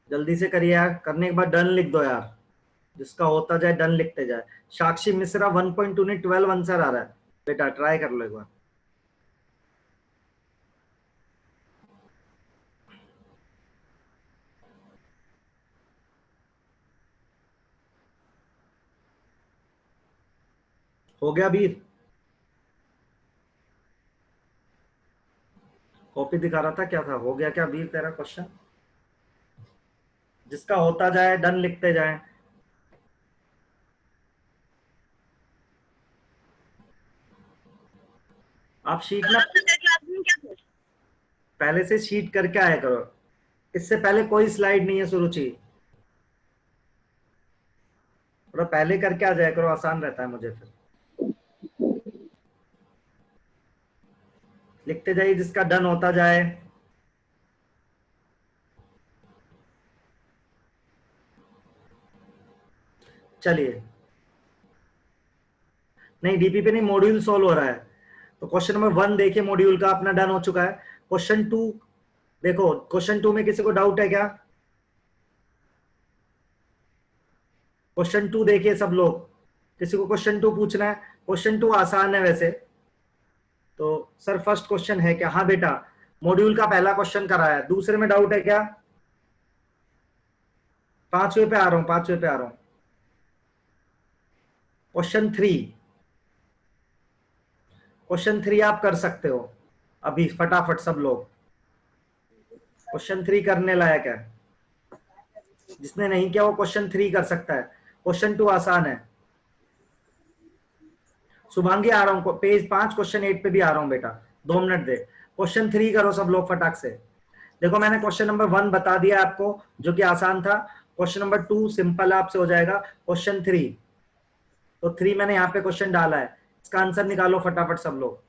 जल्दी से करिए यार, करने के बाद डन लिख दो यार, जिसका होता जाए डन लिखते जाए। साक्षी मिश्रा 1.2 ने 12 आंसर आ रहा है बेटा, ट्राई कर लो एक बार। हो गया वीर? कॉपी दिखा रहा था, क्या था? हो गया क्या वीर तेरा क्वेश्चन? जिसका होता जाए डन लिखते जाए। आप शीट ना पहले से शीट करके आया करो, इससे पहले कोई स्लाइड नहीं है सुरुचि, थोड़ा पहले करके आ जाया करो, आसान रहता है मुझे फिर। लिखते जाइए जिसका डन होता जाए। चलिए, नहीं डीपी पे नहीं, मॉड्यूल सोल्व हो रहा है। तो क्वेश्चन नंबर 1 देखिए, मॉड्यूल का अपना डन हो चुका है। क्वेश्चन 2 देखो, क्वेश्चन 2 में किसी को डाउट है क्या? क्वेश्चन 2 देखिए सब लोग, किसी को क्वेश्चन 2 पूछना है? क्वेश्चन 2 आसान है वैसे तो। सर फर्स्ट क्वेश्चन है क्या? हाँ बेटा, मॉड्यूल का पहला क्वेश्चन कराया है। दूसरे में डाउट है क्या? पांचवें पे आ रहा हूं, पांचवें पे आ रहा हूं। क्वेश्चन 3, क्वेश्चन 3 आप कर सकते हो अभी फटाफट सब लोग। क्वेश्चन 3 करने लायक है, जिसने नहीं किया वो क्वेश्चन 3 कर सकता है। क्वेश्चन 2 आसान है। शुभांगी आ रहा हूं, पेज 5 क्वेश्चन 8 पे भी आ रहा हूं बेटा, 2 मिनट दे। क्वेश्चन 3 करो सब लोग फटाक से। देखो मैंने क्वेश्चन नंबर 1 बता दिया आपको, जो कि आसान था। क्वेश्चन नंबर 2 सिंपल आपसे हो जाएगा। क्वेश्चन 3, तो 3 मैंने यहाँ पे क्वेश्चन डाला है, इसका आंसर निकालो फटाफट सब लोग।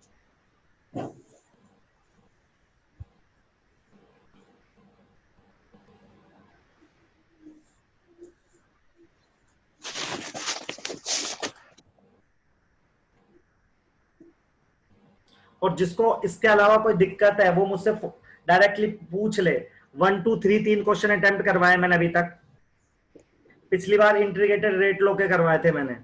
और जिसको इसके अलावा कोई दिक्कत है वो मुझसे डायरेक्टली पूछ ले। 1 2 3 3 क्वेश्चन अटेम्प्ट करवाए मैंने अभी तक। पिछली बार इंटीग्रेटेड रेट लो के करवाए थे मैंने।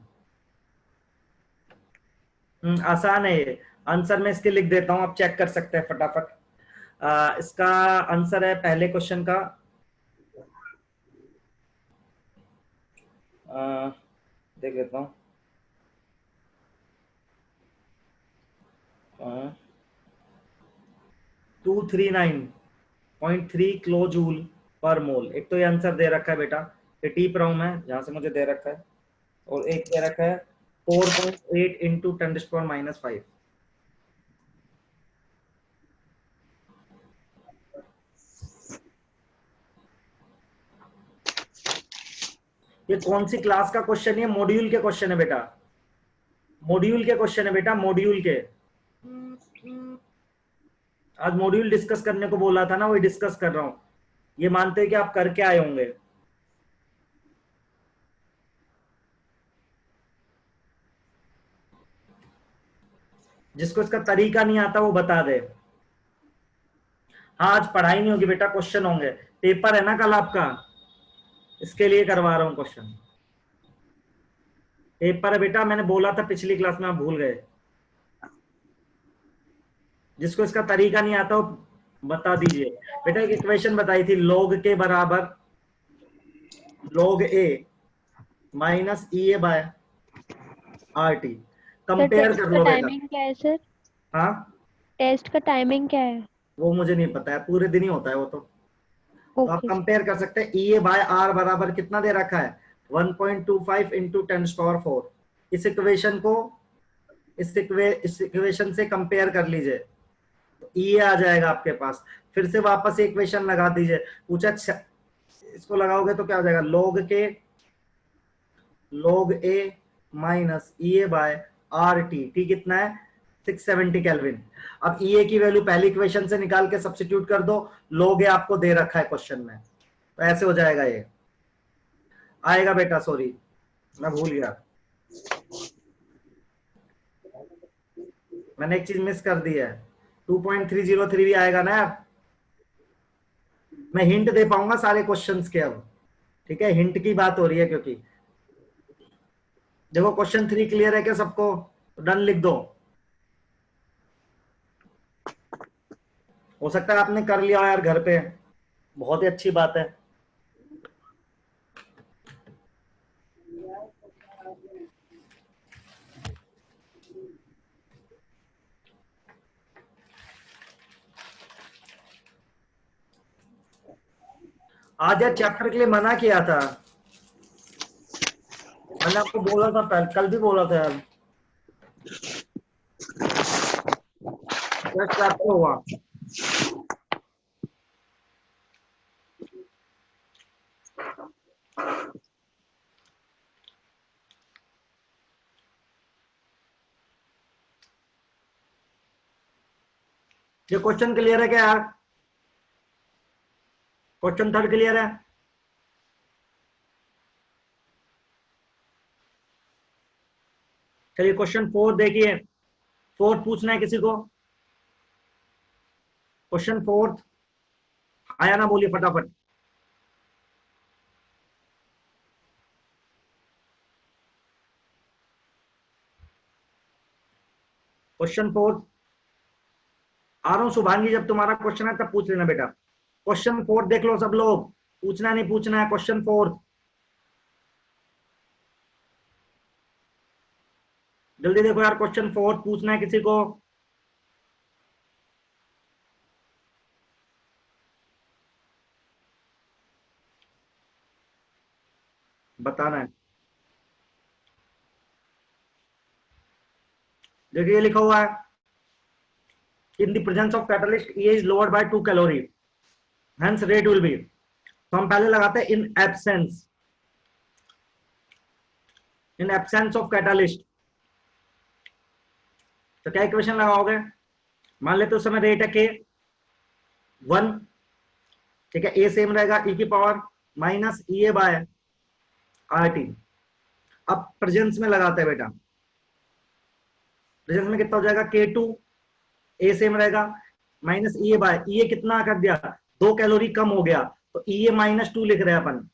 आसान है ये। आंसर मैं इसके लिख देता हूं, आप चेक कर सकते हैं फटाफट। इसका आंसर है पहले क्वेश्चन का, देख लेता हूं। 239.3 किलो जूल पर मोल। एक तो ये आंसर दे रखा है बेटा, ये टीप रहा हूं मैं जहां से मुझे दे रखा है। और एक दे रखा है 4.8 इंटू 10⁻⁻5। ये कौन सी क्लास का क्वेश्चन है? मॉड्यूल के क्वेश्चन है बेटा, मॉड्यूल के क्वेश्चन है बेटा, मॉड्यूल के। आज मॉड्यूल डिस्कस करने को बोला था ना, वही डिस्कस कर रहा हूं। ये मानते हैं कि आप करके आए होंगे। जिसको इसका तरीका नहीं आता वो बता दे। हाँ आज पढ़ाई नहीं होगी बेटा, क्वेश्चन होंगे। पेपर है ना कल आपका, इसके लिए करवा रहा हूं क्वेश्चन। पेपर है बेटा, मैंने बोला था पिछली क्लास में, आप भूल गए। जिसको इसका तरीका नहीं आता वो बता दीजिए। बेटा एक इक्वेशन बताई थी, log के बराबर log a minus E A by R T. Sir compare test कर का लो बेटा। टाइमिंग क्या है सर? हाँ टेस्ट का टाइमिंग क्या है? वो मुझे नहीं पता है, पूरे दिन ही होता है वो तो आप ओके सर। कंपेयर कर सकते हैं। ई ए बाय आर बराबर कितना दे रखा है? 1.25 इंटू 10⁻⁴। इस इक्वेशन को इस इक्वेशन से कंपेयर कर लीजिए, तो ई आ जाएगा आपके पास। फिर से वापस इक्वेशन लगा दीजिए। पूछा इसको लगाओगे तो क्या हो जाएगा? log A minus E A by R T. T कितना है? 670 केल्विन। अब ई ए की वैल्यू पहली इक्वेशन से निकाल के सब्स्टिट्यूट कर दो, log ए आपको दे रखा है क्वेश्चन में, तो ऐसे हो जाएगा। ये आएगा बेटा, सॉरी मैं भूल गया, मैंने एक चीज मिस कर दी है। 2.303 भी आएगा ना? मैं हिंट दे पाऊंगा सारे क्वेश्चंस के अब, ठीक है, हिंट की बात हो रही है क्योंकि देखो क्वेश्चन 3 क्लियर है क्या सबको? डन लिख दो। हो सकता है आपने कर लिया हो यार घर पे, बहुत ही अच्छी बात है। आज यार चैप्टर के लिए मना किया था, मैंने आपको बोला था कल भी बोला था यार, चैप्टर हुआ। ये क्वेश्चन क्लियर है क्या यार? क्वेश्चन थर्ड क्लियर है? चलिए क्वेश्चन फोर्थ देखिए, फोर्थ पूछना है किसी को? क्वेश्चन फोर्थ आया ना, बोलिए फटाफट। क्वेश्चन फोर्थ आ रहा हूं शुभांगी, जब तुम्हारा क्वेश्चन है तब पूछ लेना बेटा। क्वेश्चन फोर्थ देख लो सब लोग, पूछना नहीं पूछना है, क्वेश्चन फोर्थ जल्दी देखो यार, क्वेश्चन फोर्थ पूछना है किसी को? बताना है। देखिए ये लिखा हुआ है, in the presence of catalyst E is lowered by 2 calorie, hence rate will be, तो हम पहले लगाते हैं इन एब्सेंस ऑफ कैटलिस्ट। तो क्या इक्वेशन लगाओगे? मान लेते उस समय रेट है के 1, ठीक है, ए सेम रहेगा ई की power minus E A by R T. अब प्रेजेंस में लगाते हैं बेटा, प्रेजेंस में कितना हो जाएगा? के टू, ए सेम रहेगा माइनस ई ए बाय ई ए कितना कर दिया, 2 कैलोरी कम हो गया, तो ई ए माइनस 2 लिख रहे हैं अपन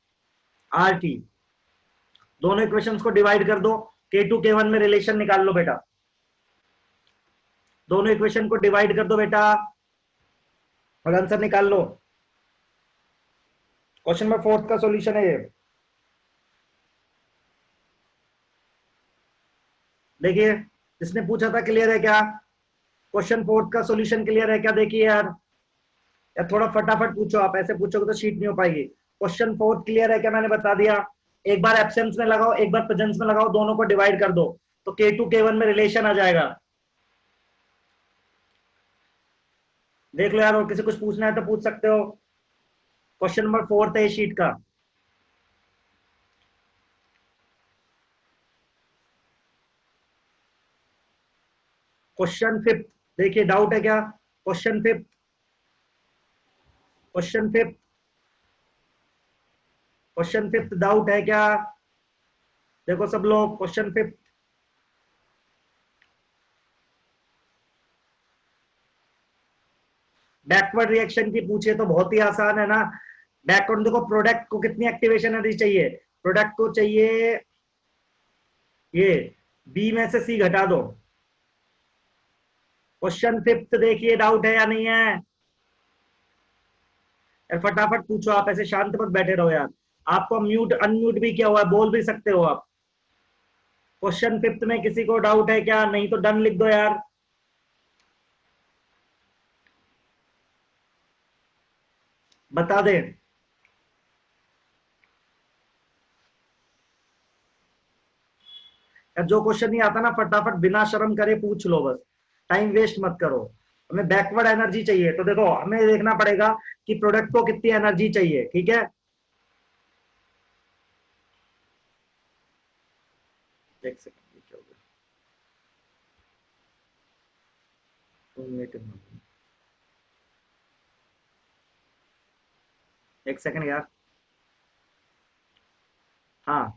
आर टी। दोनों इक्वेशंस को डिवाइड कर दो, के टू के वन में रिलेशन निकाल लो बेटा, दोनों इक्वेशन को डिवाइड कर दो बेटा और आंसर निकाल लो। क्वेश्चन नंबर फोर्थ का सॉल्यूशन है ये। देखिए जिसने पूछा था क्लियर है क्या? क्वेश्चन फोर्थ का सॉल्यूशन क्लियर है क्या? देखिए यार, या थोड़ा फटाफट पूछो, आप ऐसे पूछोगे तो शीट नहीं हो पाएगी। क्वेश्चन फोर्थ क्लियर है क्या? मैंने बता दिया। एक बार एब्सेंस में लगाओ, एक बार प्रेजेंस में लगाओ, दोनों को डिवाइड कर दो तो के टू के वन में रिलेशन आ जाएगा। देख लो यार, और किसी कुछ पूछना है तो पूछ सकते हो। क्वेश्चन नंबर फोर्थ है शीट का। क्वेश्चन फिफ्थ देखिए, डाउट है क्या? Question fifth, question fifth, question fifth doubt है क्या? देखो सब लोग क्वेश्चन फिफ्थ, बैकवर्ड रिएक्शन की पूछे तो बहुत ही आसान है ना। बैकवर्ड देखो, प्रोडक्ट को कितनी एक्टिवेशन एनर्जी चाहिए? प्रोडक्ट को चाहिए ये, बी में से सी घटा दो। क्वेश्चन फिफ्थ देखिए, डाउट है या नहीं है? यार फटाफट पूछो, आप ऐसे शांत मत बैठे रहो यार। आपको म्यूट अनम्यूट भी किया हुआ है, बोल भी सकते हो आप। क्वेश्चन फिफ्थ में किसी को डाउट है क्या? नहीं तो डन लिख दो यार। बता दे। यार जो क्वेश्चन नहीं आता ना, फटाफट बिना शर्म करे पूछ लो, बस टाइम वेस्ट मत करो। हमें बैकवर्ड एनर्जी चाहिए, तो देखो हमें देखना पड़ेगा कि प्रोडक्ट को कितनी एनर्जी चाहिए, ठीक है। एक सेकंड, ये क्या हो गया? एक सेकंड यार। हाँ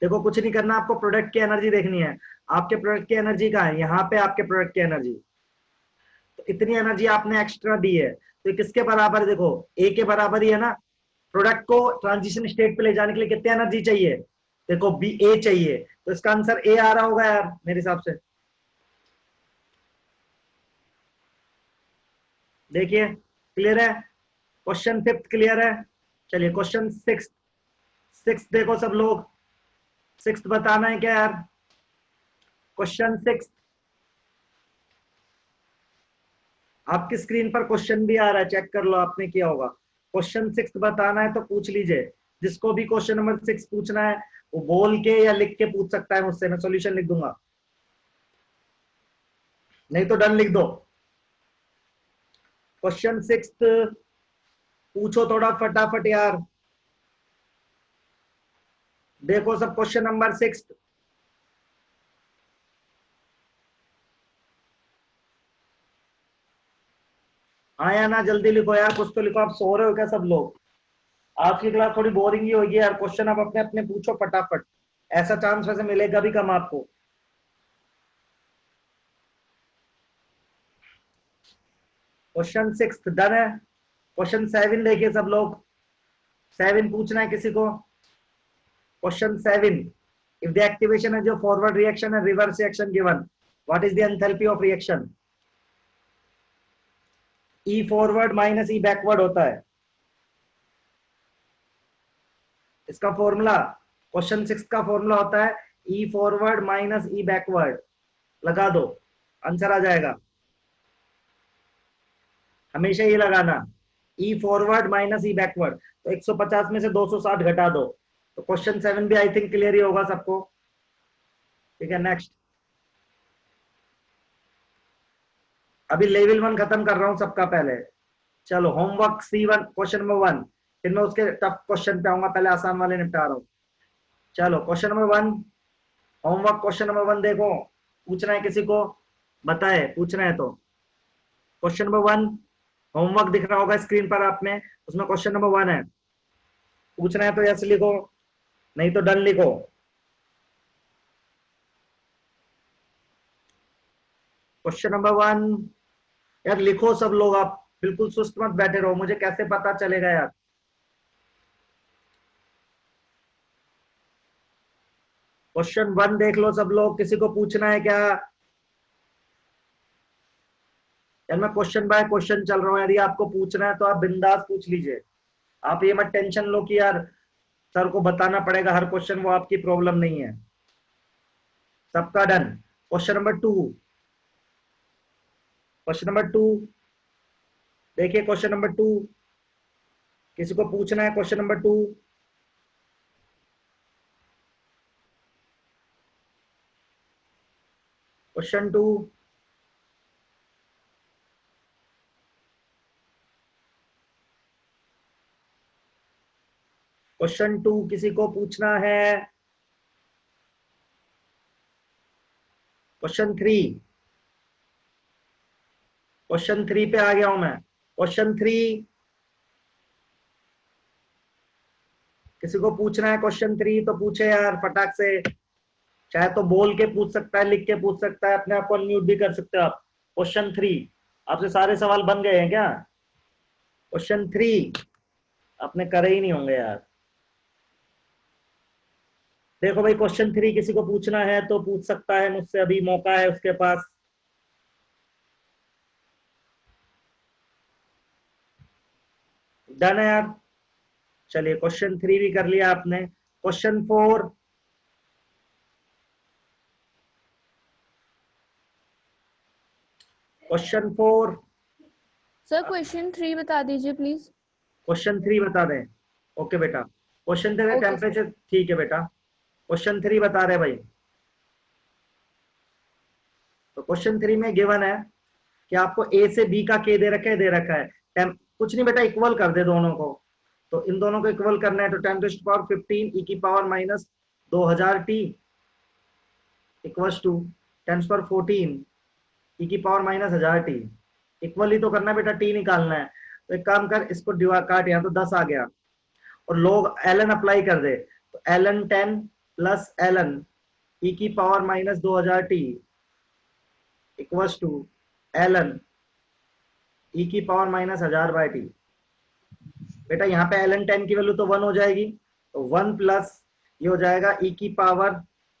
देखो, कुछ नहीं करना, आपको प्रोडक्ट की एनर्जी देखनी है। आपके प्रोडक्ट की एनर्जी कहाँ है? यहाँ पे आपके प्रोडक्ट की एनर्जी। तो इतनी एनर्जी आपने एक्स्ट्रा दी है, तो ये किसके बराबर है? देखो ए के बराबर ही है ना। प्रोडक्ट को ट्रांजिशन स्टेट पे ले जाने के लिए कितनी एनर्जी चाहिए? देखो बी ए चाहिए, तो इसका आंसर ए आ रहा होगा यार मेरे हिसाब से। देखिए क्लियर है? क्वेश्चन फिफ्थ क्लियर है? चलिए क्वेश्चन सिक्स। सिक्स देखो सब लोग, सिक्स बताना है क्या यार? क्वेश्चन सिक्स, आपकी स्क्रीन पर क्वेश्चन भी आ रहा है, चेक कर लो आपने किया होगा। क्वेश्चन सिक्स बताना है तो पूछ लीजिए। जिसको भी क्वेश्चन नंबर सिक्स पूछना है वो बोल के या लिख के पूछ सकता है मुझसे, मैं सॉल्यूशन लिख दूंगा, नहीं तो डन लिख दो। क्वेश्चन सिक्स पूछो थोड़ा फटाफट यार। देखो सब क्वेश्चन नंबर सिक्स। आया ना? जल्दी लिखो यार, कुछ तो लिखो। आप सो रहे हो क्या सब लोग? आज की क्लास थोड़ी बोरिंग ही होगी यार। क्वेश्चन आप अपने अपने पूछो फटाफट, ऐसा चांस वैसे मिलेगा भी कम आपको। क्वेश्चन सिक्स डन है। क्वेश्चन सेवन देखिए सब लोग, सेवन पूछना है किसी को? Question seven, if the activation is your forward reaction and reverse reaction given, what is the enthalpy of reaction? E forward minus E backward होता है इसका फॉर्मूला। क्वेश्चन सिक्स का फॉर्मूला होता है E forward minus E backward. लगा दो, answer आ जाएगा। हमेशा ये लगाना, E forward minus E backward. तो 150 में से 260 घटा दो, तो क्वेश्चन सेवन भी आई थिंक क्लियर ही होगा सबको। ठीक है, नेक्स्ट। अभी लेवल वन खत्म कर रहा हूं सबका पहले। चलो homework C1 question number one, फिर मैं उसके टफ क्वेश्चन पे आऊंगा, पहले आसान वाले निपटा रहा हूं। चलो question number one, homework question number one देखो, पूछना है किसी को? बताए पूछना है तो। क्वेश्चन नंबर वन, होमवर्क दिख रहा होगा स्क्रीन पर आप में, उसमें क्वेश्चन नंबर वन है। पूछना है तो यस लिखो, नहीं तो डन लिखो। क्वेश्चन नंबर वन यार लिखो सब लोग, आप बिल्कुल सुस्त मत बैठे रहो, मुझे कैसे पता चलेगा यार। क्वेश्चन वन देख लो सब लोग, किसी को पूछना है क्या? यार मैं क्वेश्चन बाय क्वेश्चन चल रहा हूँ, यदि आपको पूछना है तो आप बिंदास पूछ लीजिए। आप ये मत टेंशन लो कि यार सर को बताना पड़ेगा हर क्वेश्चन, वो आपकी प्रॉब्लम नहीं है। सबका done? Question number two, question number two देखिए, क्वेश्चन नंबर टू किसी को पूछना है? Question number two, question two, question two किसी को पूछना है? क्वेश्चन थ्री, क्वेश्चन थ्री पे आ गया हूं मैं। क्वेश्चन थ्री किसी को पूछना है? क्वेश्चन थ्री तो पूछे यार फटाक से, चाहे तो बोल के पूछ सकता है, लिख के पूछ सकता है, अपने आप को अनम्यूट भी कर सकते हो आप। क्वेश्चन थ्री, आपसे सारे सवाल बन गए हैं क्या? क्वेश्चन थ्री आपने करे ही नहीं होंगे यार। देखो भाई क्वेश्चन थ्री किसी को पूछना है तो पूछ सकता है मुझसे, अभी मौका है उसके पास। डन है यार? चलिए क्वेश्चन थ्री भी कर लिया आपने। Question four, question four, sir question 3 बता दीजिए प्लीज। क्वेश्चन थ्री बता दें? ओके बेटा, question three okay sir. Temperature, ठीक है बेटा। क्वेश्चन थ्री बता रहे भाई। तो क्वेश्चन थ्री में गिवन है कि आपको ए से बी का के दे रखा है, दे रखा है कुछ नहीं बेटा, इक्वल कर दे दोनों को। तो इन दोनों को इक्वल करना है, तो 10⁻15 ई की power minus 2000 T equals to 10⁻14 E की पावर माइनस 1000 टी। इक्वल ही तो करना है बेटा, टी निकालना है। तो एक काम कर, इसको काट, यहाँ तो 10 आ गया, और लोग एलन अप्लाई कर दे, तो एलन 10 प्लस एलन ई की power minus 2000 T equals to ln e की पावर माइनस 1000/t। बेटा यहाँ पे ln 10 की वैल्यू तो 1 हो जाएगी, तो 1 प्लस ये हो जाएगा ई की पावर,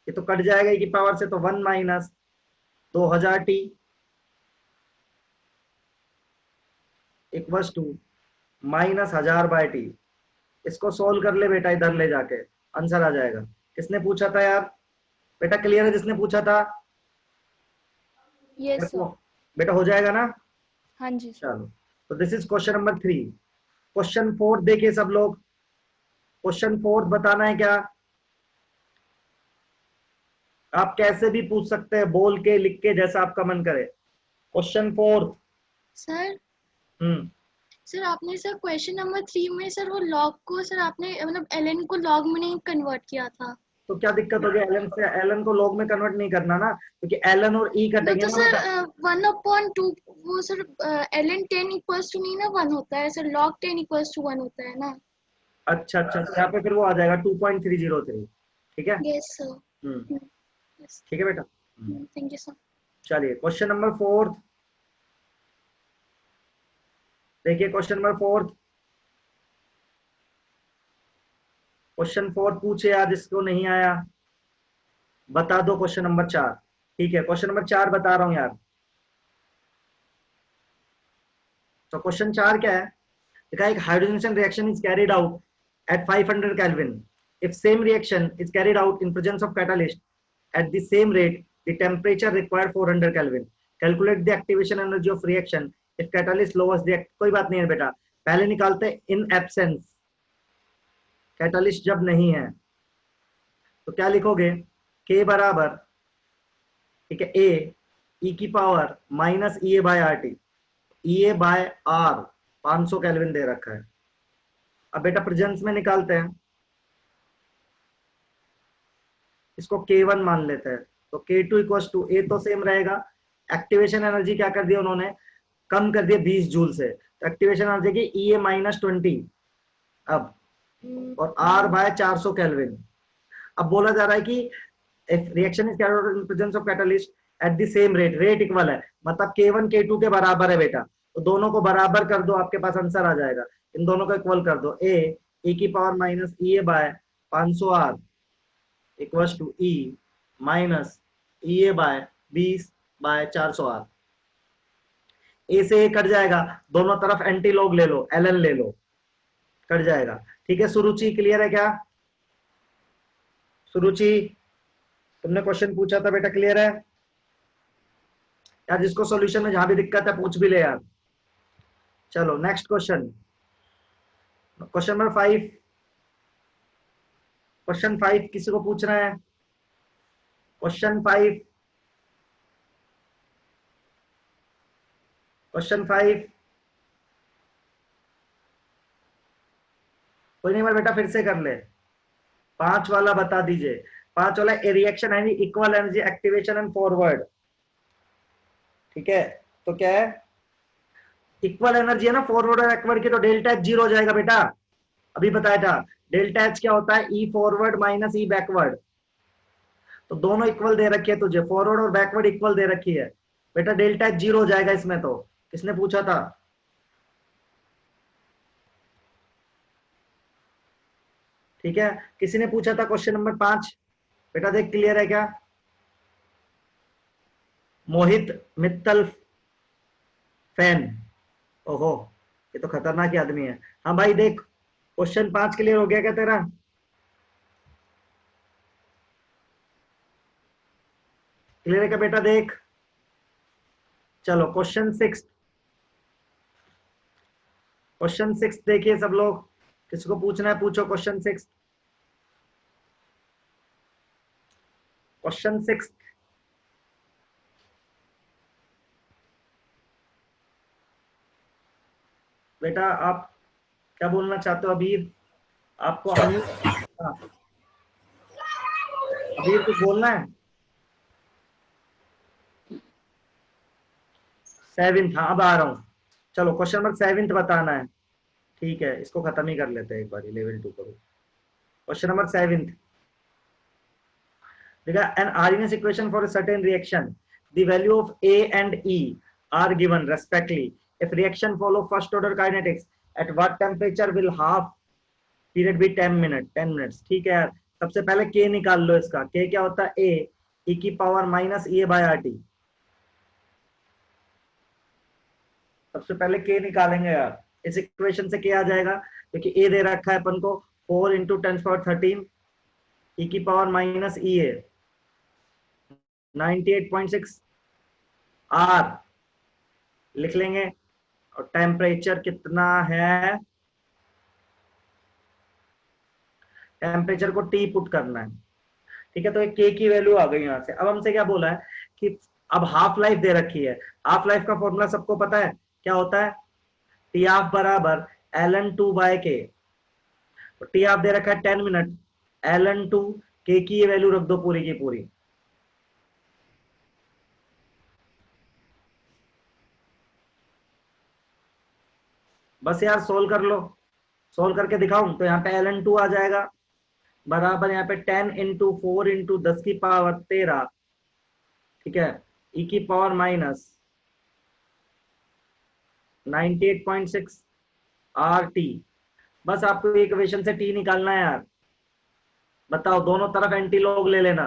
ये तो कट जाएगा ई की पावर से, तो 1 minus 2000t equals to minus 1000/t। इसको सोल्व कर ले बेटा, इधर ले जाके आंसर आ जाएगा। किसने पूछा था यार? बेटा क्लियर है जिसने पूछा था? Yes sir. बेटा हो जाएगा ना? हाँ जी सर। चलो, तो this is question number 3। Question 4 देखिए सब लोग। क्वेश्चन 4 बताना है क्या? आप कैसे भी पूछ सकते हैं, बोल के, लिख के, जैसा आपका मन करे। क्वेश्चन 4। सर हम्म सर आपने सर क्वेश्चन नंबर 3 में सर वो लॉग को सर आपने मतलब ln को लॉग में नहीं कन्वर्ट किया था। तो क्या दिक्कत होगी? एलन से एलन को लॉग में कन्वर्ट नहीं करना ना, क्योंकि एलन और ई वो कटेंगे तो ना सर बेटा। 1/2 वो सर ln 10 इक्वल्स टू नहीं ना 1 होता है सर, log 10 इक्वल्स टू 1 होता है ना। अच्छा अच्छा, तो यहाँ पे फिर वो आ जाएगा 2.303। ठीक है। Yes sir. Hmm yes. ठीक है बेटा। Thank you sir. चलिए क्वेश्चन नंबर 4 देखिए। क्वेश्चन नंबर 4, क्वेश्चन 4 पूछे यार, जिसको नहीं आया बता दो क्वेश्चन नंबर 4। ठीक है, क्वेश्चन नंबर 4 बता रहा हूं यार। तो क्वेश्चन 4 क्या है? देखा, एक hydrogen reaction is carried out at 500 Kelvin. If same reaction is carried out in presence of catalyst at the same rate, the temperature required 400 Kelvin. Calculate the activation energy of reaction if catalyst lowers the कोई बात नहीं है बेटा, पहले निकालते हैं in absence, catalyst जब नहीं है। तो क्या लिखोगे? K बराबर, ठीक है, A e की power minus E A by R T. E A by R 500 kelvin दे रखा है। अब बेटा प्रेजेंस में निकालते हैं, इसको K1 मान लेते हैं। तो K2 इक्वल्स टू, ए तो सेम रहेगा, एक्टिवेशन एनर्जी क्या कर दिया उन्होंने, कम कर दिया 20 जूल से, तो एक्टिवेशन एनर्जी की ई ए माइनस 20 अब, और आर बाय 400 केल्विन। अब बोला जा रहा है कि if reaction is carried out in presence of catalyst at the same rate, rate equal है, मतलब K1 K2 के बराबर है बेटा, तो दोनों को बराबर कर दो, आपके पास आंसर आ जाएगा। इन दोनों को इक्वल कर दो, ए की power minus E A by 500 R equals to e minus E A by 20 by 400 R. A से ए कट जाएगा, दोनों तरफ एंटी लॉग ले लो, एल ले लो, कट जाएगा। ठीक है सुरुचि, क्लियर है क्या? सुरुचि, तुमने क्वेश्चन पूछा था बेटा, क्लियर है यार? जिसको सॉल्यूशन में जहां भी दिक्कत है पूछ भी ले यार। चलो next question, question number 5। Question 5 किसी को पूछना है? क्वेश्चन 5, क्वेश्चन 5 कोई नहीं, मैं बेटा फिर से कर ले। 5 वाला बता दीजिए। 5 वाला ए रिएक्शन है equal energy activation and forward. ठीक है, तो क्या है? इक्वल एनर्जी है ना फॉरवर्ड और बैकवर्ड की, तो डेल्टा एच 0 हो जाएगा बेटा। अभी बताया था डेल्टा एच क्या होता है, ई फॉरवर्ड माइनस ई बैकवर्ड। तो दोनों इक्वल दे रखी है तुझे, फॉरवर्ड और बैकवर्ड इक्वल दे रखी है बेटा, डेल्टा एच 0 हो जाएगा इसमें। तो किसने पूछा था? ठीक है, किसी ने पूछा था क्वेश्चन नंबर 5? बेटा देख क्लियर है क्या? मोहित मित्तल फैन, ओहो ये तो खतरनाक आदमी है। हाँ भाई देख, क्वेश्चन 5 क्लियर हो गया क्या तेरा? क्लियर है क्या बेटा? देख चलो क्वेश्चन 6। क्वेश्चन 6 देखिए सब लोग, किसको पूछना है पूछो। क्वेश्चन 6, क्वेश्चन 6 बेटा आप क्या बोलना चाहते हो अबीर? आपको हाँ, अबीर कुछ बोलना है? 7th, हाँ अब आ रहा हूँ। चलो क्वेश्चन नंबर 7 बताना है। ठीक है, इसको खत्म ही कर लेते हैं एक बार, लेवल 2 करो। क्वेश्चन नंबर 7 देखा, an Arrhenius equation for a certain reaction, the value of A and E are given respectively if reaction follow first order kinetics at what temperature will half period be 10 minutes. ठीक है यार, सबसे पहले के निकाल लो इसका। के क्या होता है? ए ई की power minus E A by R T. सबसे पहले के निकालेंगे यार, इस इक्वेशन से क्या आ जाएगा, क्योंकि ए दे रखा है अपन को 4 इंटू 10⁻13 ई की power minus E A 98.6 R लिख लेंगे। और टेम्परेचर कितना है, टेम्परेचर को टी पुट करना है। ठीक है, तो एक के की वैल्यू आ गई यहां से। अब हमसे क्या बोला है कि अब हाफ लाइफ दे रखी है। हाफ लाइफ का फॉर्मूला सबको पता है, क्या होता है? टी हाफ बराबर ln2 बाय के। तो टी हाफ दे रखा है 10 मिनट, ln2 के की ये वैल्यू रख दो पूरी की पूरी। बस यार सोल्व कर लो, सोल्व करके दिखाऊं तो यहाँ पे ln2 आ जाएगा बराबर यहाँ पे 10 इंटू 4 इंटू 10 की पावर 13, ठीक है, ई की पावर माइनस 98.6 आर टी। बस आपको इक्वेशन से टी निकालना है यार। बताओ, दोनों तरफ एंटी लॉग ले लेना,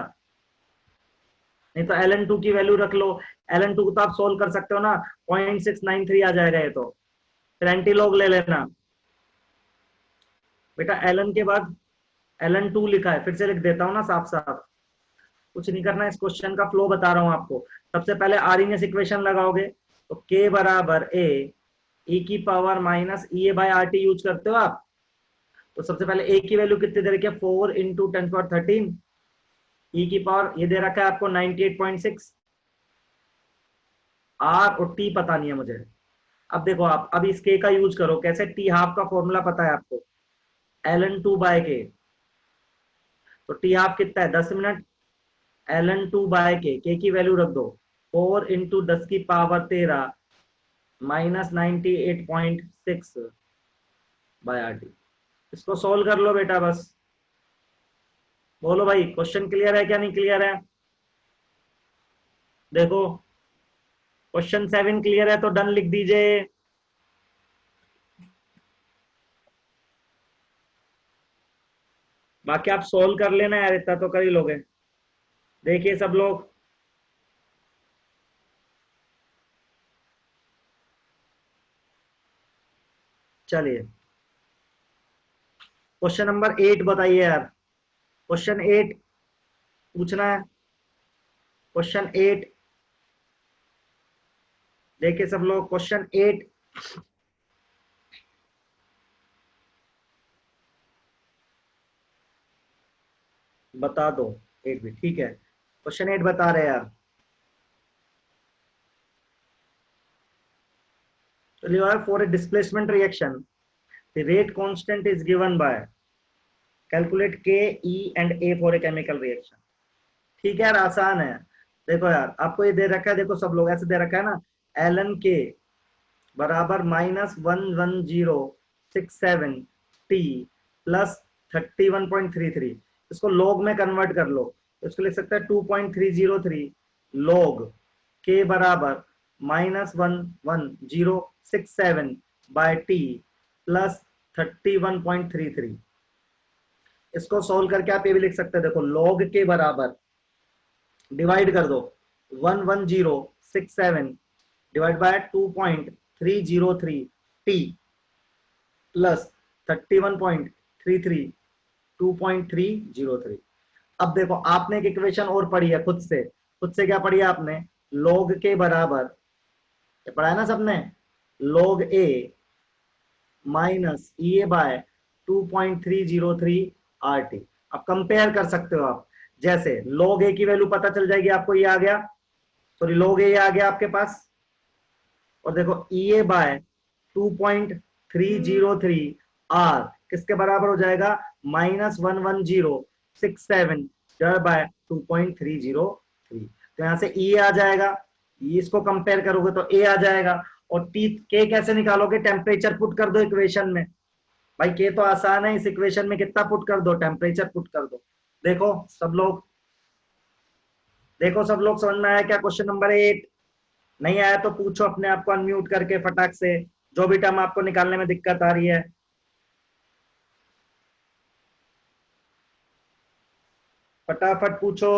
नहीं तो ln2 की वैल्यू रख लो। ln2 को तो आप सोल्व कर सकते हो ना, 0.693 आ जाएगा ये तो, फिर एंटी लॉग ले लेना बेटा। ln के बाद ln2 लिखा है, फिर से लिख देता हूं ना साफ साफ, कुछ नहीं करना, इस क्वेश्चन का फ्लो बता रहा हूं आपको। सबसे पहले आरइनएस इक्वेशन लगाओगे तो k बराबर a e की power minus E A by R T use करते हो आप। तो सबसे पहले a की वैल्यू कितनी दे रखी है? 4 इंटू 10⁻13 ई की पावर ये दे रखा है आपको 98.6 आर, और टी पता नहीं है मुझे। अब देखो आप, अब इस k का यूज करो कैसे? टी हाफ का फॉर्मूला पता है आपको, ln2 बाय के। तो टी हाफ कितना है? 10 मिनट, ln2 बाय के की वैल्यू रख दो 4 इंटू 10 की power 13 minus 98.6 by R T. इसको सोल्व कर लो बेटा बस। बोलो भाई, क्वेश्चन क्लियर है क्या नहीं क्लियर है? देखो क्वेश्चन 7 क्लियर है तो डन लिख दीजिए। बाकी आप सोल्व कर लेना यार, इतना तो कर ही लोगे। देखिए सब लोग, चलिए क्वेश्चन नंबर 8 बताइए यार। क्वेश्चन 8 पूछना है, क्वेश्चन 8 देखिए सब लोग, क्वेश्चन 8 बता दो। 8 भी ठीक है, क्वेश्चन 8 बता रहे हैं यार। चलिए यार, for a displacement reaction the rate constant is given by calculate K, E and A for a chemical reaction। ठीक है यार, आसान है। देखो यार, आपको ये दे रखा है, देखो सब लोग ऐसे दे रखा है ना, ln K बराबर -11067 T प्लस 31.33। इसको लॉग में कन्वर्ट कर लो, इसको लिख सकते हैं 2.303 लॉग K बराबर -11067 बाय T प्लस 31.33। इसको सोल्व करके आप ये भी लिख सकते हैं, देखो लॉग के बराबर डिवाइड कर दो 11067 डिवाइड बाय 2.303 टी प्लस 31.33 2.303। अब देखो आपने एक इक्वेशन और पढ़ी है खुद से क्या पढ़ी है आपने? लॉग के बराबर, ये पढ़ा है ना सबने, लॉग ए माइनस ई ए बाय 2.303 आर टी। अब कंपेयर कर सकते हो आप, जैसे लॉग ए की वैल्यू पता चल जाएगी आपको, ये आ गया, सॉरी लॉग ए आ गया आपके पास, और देखो ई ए बाय 2.303 आर किसके बराबर हो जाएगा? -11067 डिवाइड बाय 2.303। तो यहां से ई आ जाएगा, इसको कंपेयर करोगे तो ए आ जाएगा। और टी के कैसे निकालोगे? टेम्परेचर पुट कर दो इक्वेशन में। भाई के तो आसान है, इस इक्वेशन में कितना पुट कर दो? टेम्परेचर पुट कर दो। देखो सब लोग, समझ में आया क्या क्वेश्चन नंबर 8? नहीं आया तो पूछो अपने आप को अनम्यूट करके फटाक से, जो भी टर्म आपको निकालने में दिक्कत आ रही है। फटाफट पूछो।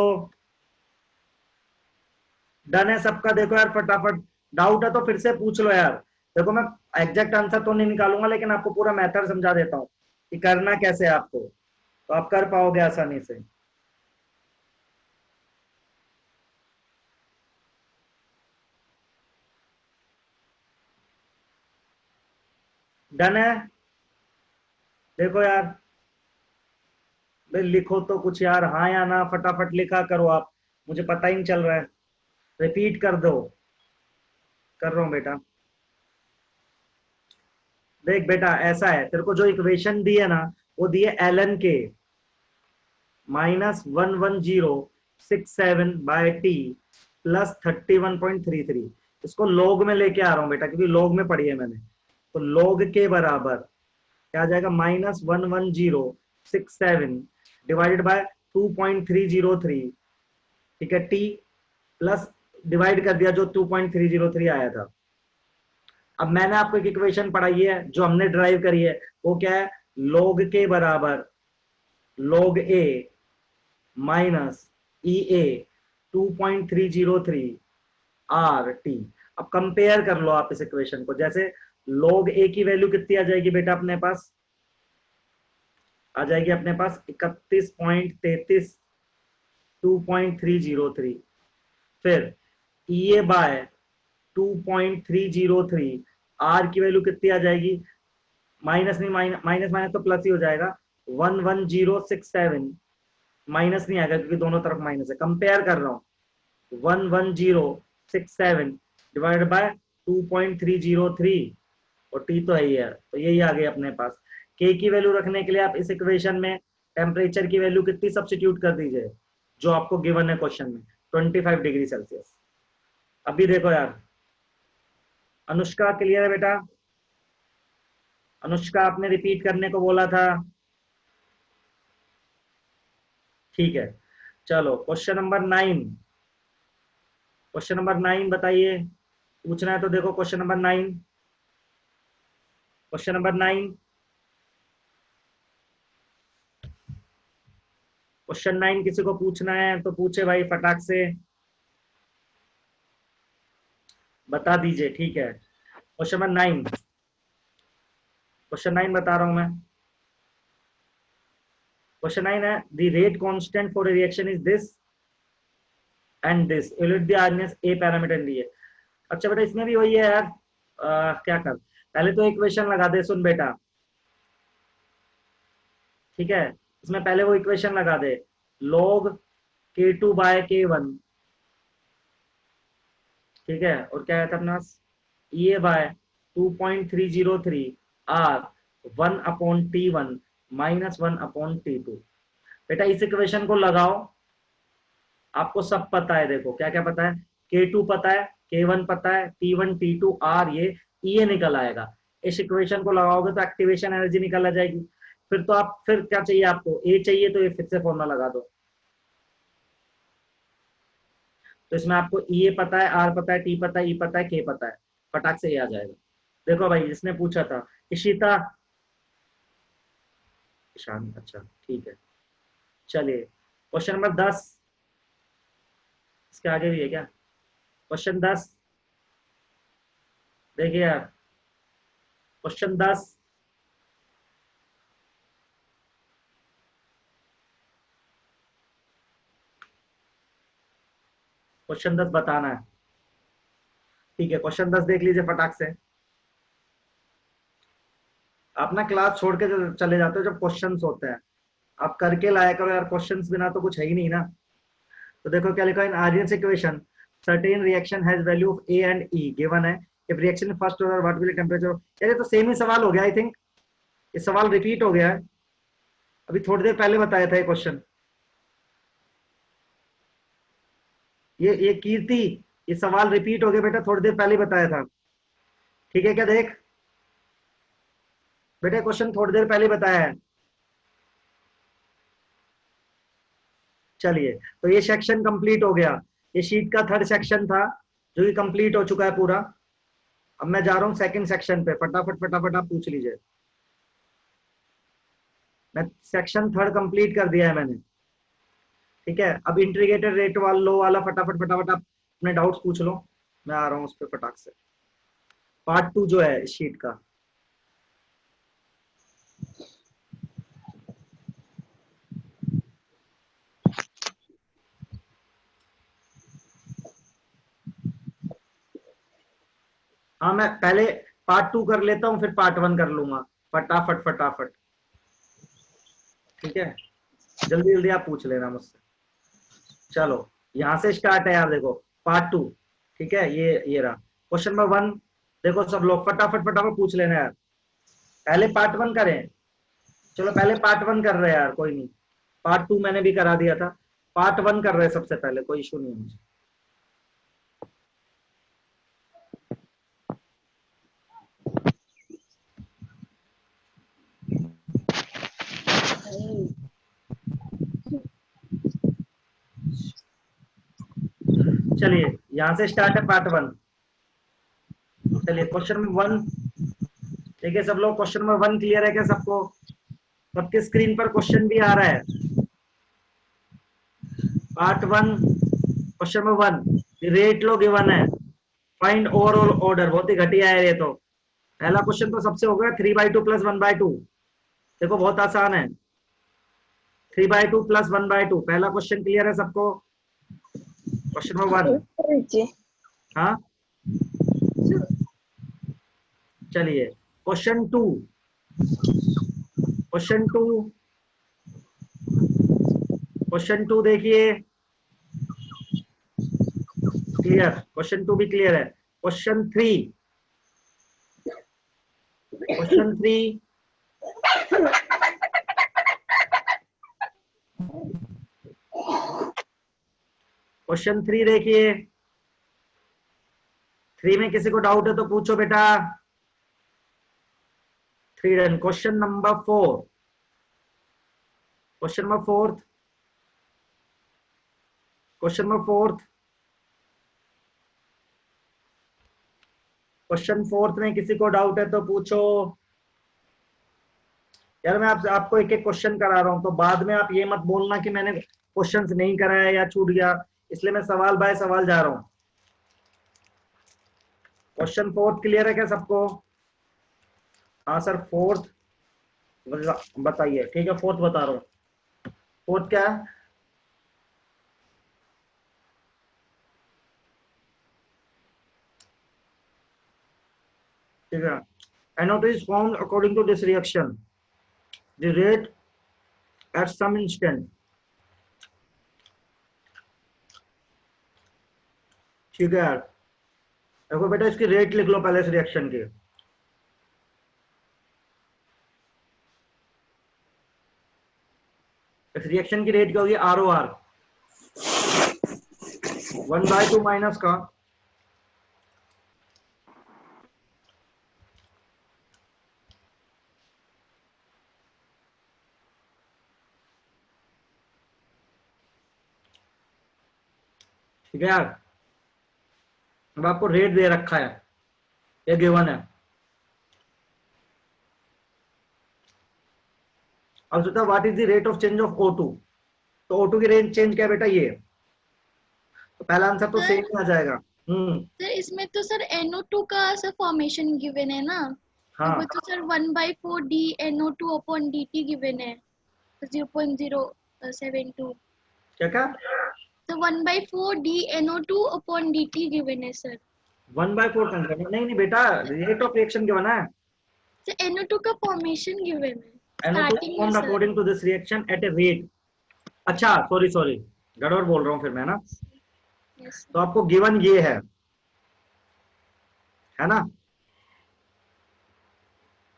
डन है सबका? देखो यार फटाफट, डाउट है तो फिर से पूछ लो यार। देखो मैं एग्जैक्ट आंसर तो नहीं निकालूंगा, लेकिन आपको पूरा मेथड समझा देता हूँ कि करना कैसे है आपको, तो आप कर पाओगे आसानी से। डन है? देखो यार, भाई लिखो तो कुछ यार, हाँ या ना फटाफट लिखा करो आप, मुझे पता ही नहीं चल रहा है। रिपीट कर दो। कर रहा हूं बेटा। देख बेटा ऐसा है, तेरे को जो इक्वेशन दी है ना, वो दी है ln के -11067/t प्लस 31.33। इसको लॉग में लेके आ रहा हूं बेटा, क्योंकि लॉग में पढ़ी है मैंने। तो लॉग के बराबर क्या आ जाएगा, -11067 डिवाइडेड बाय 2.303, ठीक है, टी प्लस डिवाइड कर दिया जो 2.303 आया था। अब मैंने आपको एक इक्वेशन पढ़ाई है जो हमने ड्राइव करी है, वो क्या है, log के बराबर log a minus E A 2.303 R T. अब कंपेयर कर लो आप इस इक्वेशन को, जैसे log a की वैल्यू कितनी आ जाएगी बेटा अपने पास, आ जाएगी अपने पास 31.33 2.303, फिर ई ए बाय 2.303 आर की वैल्यू कितनी आ जाएगी, माइनस नहीं, माइनस माइनस तो प्लस ही हो जाएगा, 11067, माइनस नहीं आएगा क्योंकि दोनों तरफ माइनस है। कंपेयर कर रहा हूं, 11067 डिवाइड बाय 2.303 और टी तो है ही है, तो यही आ गई अपने पास। के की वैल्यू रखने के लिए आप इस इक्वेशन में टेम्परेचर की वैल्यू कितनी सब्स्टिट्यूट कर दीजिए, जो आपको गिवन है क्वेश्चन में, 25 डिग्री सेल्सियस। अभी देखो यार, अनुष्का क्लियर है बेटा? अनुष्का आपने रिपीट करने को बोला था, ठीक है। चलो क्वेश्चन नंबर 9, क्वेश्चन नंबर 9 बताइए, पूछना है तो देखो question number 9, question number 9, question 9 किसी को पूछना है तो पूछे भाई फटाक से, बता दीजिए, ठीक है। क्वेश्चन नंबर 9, क्वेश्चन 9 बता रहा हूं मैं। क्वेश्चन 9 है, the rate constant for reaction is this and this, evaluate the RMS A parameter दिए। अच्छा बेटा इसमें भी वही है यार, क्या कर, पहले तो इक्वेशन लगा दे, सुन बेटा, ठीक है, इसमें पहले वो इक्वेशन लगा दे, log k2 बाय k1, ठीक है, और क्या था अपने पास, ए बाय 2.303 आर 1/t1 -1/t2। बेटा इस इक्वेशन को लगाओ, आपको सब पता है, देखो क्या क्या पता है, k2 पता है, k1 पता है, t1 t2 r, ये E निकल आएगा। इस इक्वेशन को लगाओगे तो एक्टिवेशन एनर्जी निकल आ जाएगी। फिर तो आप, फिर क्या चाहिए आपको, ए चाहिए तो ये फिर से फॉर्मूला लगा दो। तो इसमें आपको ई ए पता है, आर पता है, टी पता है, ई पता है, के पता है, फटाक से ये आ जाएगा। देखो भाई जिसने पूछा था, इशिता, ईशान, अच्छा ठीक है। चलिए क्वेश्चन नंबर 10, इसके आगे भी है क्या, क्वेश्चन 10 देखिए यार, क्वेश्चन 10, क्वेश्चन 10 बताना है, ठीक है। क्वेश्चन 10 देख लीजिए फटाक से। आप ना क्लास छोड़ के चले जाते हो जब क्वेश्चंस होते हैं, आप करके लाया करो यार, क्वेश्चंस बिना तो कुछ है ही नहीं ना। तो देखो क्या लिखा है, in Arrhenius equation certain reaction has value of A and E given है, if reaction first order what will temperature. यार ये तो सेम ही सवाल हो गया, आई थिंक ये सवाल रिपीट हो गया है, अभी थोड़ी देर पहले बताया था ये क्वेश्चन। ये कीर्ति, ये सवाल रिपीट हो गया बेटा, थोड़ी देर पहले बताया था, ठीक है क्या, देख बेटा क्वेश्चन थोड़ी देर पहले बताया है। चलिए तो ये सेक्शन कंप्लीट हो गया, ये शीट का थर्ड सेक्शन था, जो कि कंप्लीट हो चुका है पूरा। अब मैं जा रहा हूँ सेकंड सेक्शन पे, फटाफट फटाफट आप पूछ लीजिए। मैं सेक्शन थर्ड कंप्लीट कर दिया है मैंने, ठीक है। अब इंटीग्रेटेड रेट वाला लो वाला फटाफट फटाफट आप अपने डाउट्स पूछ लो, मैं आ रहा हूँ उस पर फटाक से। पार्ट 2 जो है इस शीट का। हाँ मैं पहले पार्ट 2 कर लेता हूँ, फिर पार्ट 1 कर लूंगा, फटाफट फटाफट, ठीक है। जल्दी जल्दी आप पूछ लेना मुझसे। चलो यहां से स्टार्ट है यार, देखो पार्ट 2, ठीक है। ये रहा क्वेश्चन नंबर 1। देखो सब लोग फटाफट फटाफट पूछ लेना यार। पहले पार्ट 1 करें, चलो पहले पार्ट 1 कर रहे हैं यार, कोई नहीं। पार्ट 2 मैंने भी करा दिया था, पार्ट 1 कर रहे हैं सबसे पहले, कोई इशू नहीं है मुझे। चलिए यहां से स्टार्ट है पार्ट 1। चलिए क्वेश्चन नंबर 1, ठीक है सब लोग। क्वेश्चन नंबर 1 क्लियर है क्या सबको? सबके स्क्रीन पर क्वेश्चन भी आ रहा है। पार्ट 1 क्वेश्चन नंबर 1, रेट लो गिवन है, फाइंड ओवरऑल ऑर्डर। बहुत ही घटिया है ये तो। पहला क्वेश्चन तो सबसे हो गया 3/2 प्लस 1/2। देखो बहुत आसान है, 3/2 प्लस 1/2। पहला क्वेश्चन क्लियर है सबको? Question number 1। हाँ चलिए क्वेश्चन 2। क्वेश्चन 2, क्वेश्चन 2 देखिए, क्लियर? क्वेश्चन 2 भी क्लियर है। क्वेश्चन 3, क्वेश्चन 3, क्वेश्चन 3 देखिए। 3 में किसी को डाउट है तो पूछो बेटा। 3 done. Question number 4, question number 4, question number 4, question 4 में किसी को डाउट है तो पूछो यार। मैं आपको एक एक क्वेश्चन करा रहा हूं, तो बाद में आप ये मत बोलना कि मैंने क्वेश्चंस नहीं कराया या छूट गया, इसलिए मैं सवाल बाय सवाल जा रहा हूं। क्वेश्चन 4 क्लियर है क्या सबको? हाँ सर 4 बताइए, ठीक है 4 बता रहा हूँ। 4 क्या है? ठीक है, NO2 is formed according to this reaction. The rate at some instant, ठीक है यार। देखो बेटा इसकी रेट लिख लो पहले इस रिएक्शन की। इस रिएक्शन की रेट क्या होगी? ROR 1/2 माइनस का ठीक है यार। अब आपको रेट दे रखा है, ये गिवन है। अब सोचा what is the rate of change of O2। तो O2 की रेट चेंज क्या है बेटा? ये तो पहला आंसर तो सेम ही आ जाएगा। सर इसमें तो सर NO2 का सर फॉर्मेशन गिवन है ना, हाँ वो तो sir 1/4 D NO2 upon DT given है 0.072। क्या क्या? तो 1/4 D NO2 upon DT given है सर। 1/4 नहीं नहीं बेटा, रेट ऑफ रिएक्शन क्या बना है? सर NO2 का फॉर्मेशन गिवन है NO2 स्टार्टिंग में formed sir. according to this reaction at a rate। अच्छा सॉरी गड़बड़ बोल रहा हूँ फिर मैं ना। यस तो आपको गिवन ये है ना?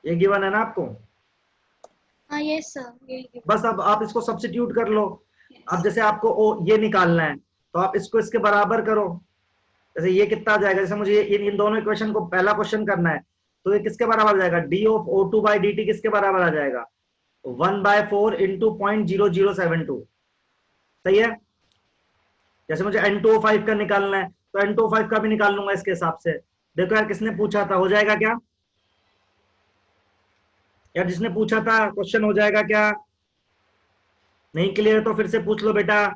ये गिवन है ना आपको? हाँ यस सर यही गिवन। बस अब आप इसको सब्स्टिट्यूट कर लो। अब जैसे आपको ये निकालना है तो आप इसको इसके बराबर करो। जैसे ये कितना आ जाएगा, जैसे मुझे इन दोनों इक्वेशन को पहला क्वेश्चन करना है, तो ये किसके बराबर आ जाएगा? D of O2 by DT किसके बराबर आ जाएगा? 1/4 इंटू 0.0072। सही है। जैसे मुझे N2O5 का निकालना है तो N25 का भी निकाल लूंगा इसके हिसाब से। देखो यार किसने पूछा था, हो जाएगा क्या यार? जिसने पूछा था क्वेश्चन हो जाएगा क्या? नहीं क्लियर तो फिर से पूछ लो बेटा,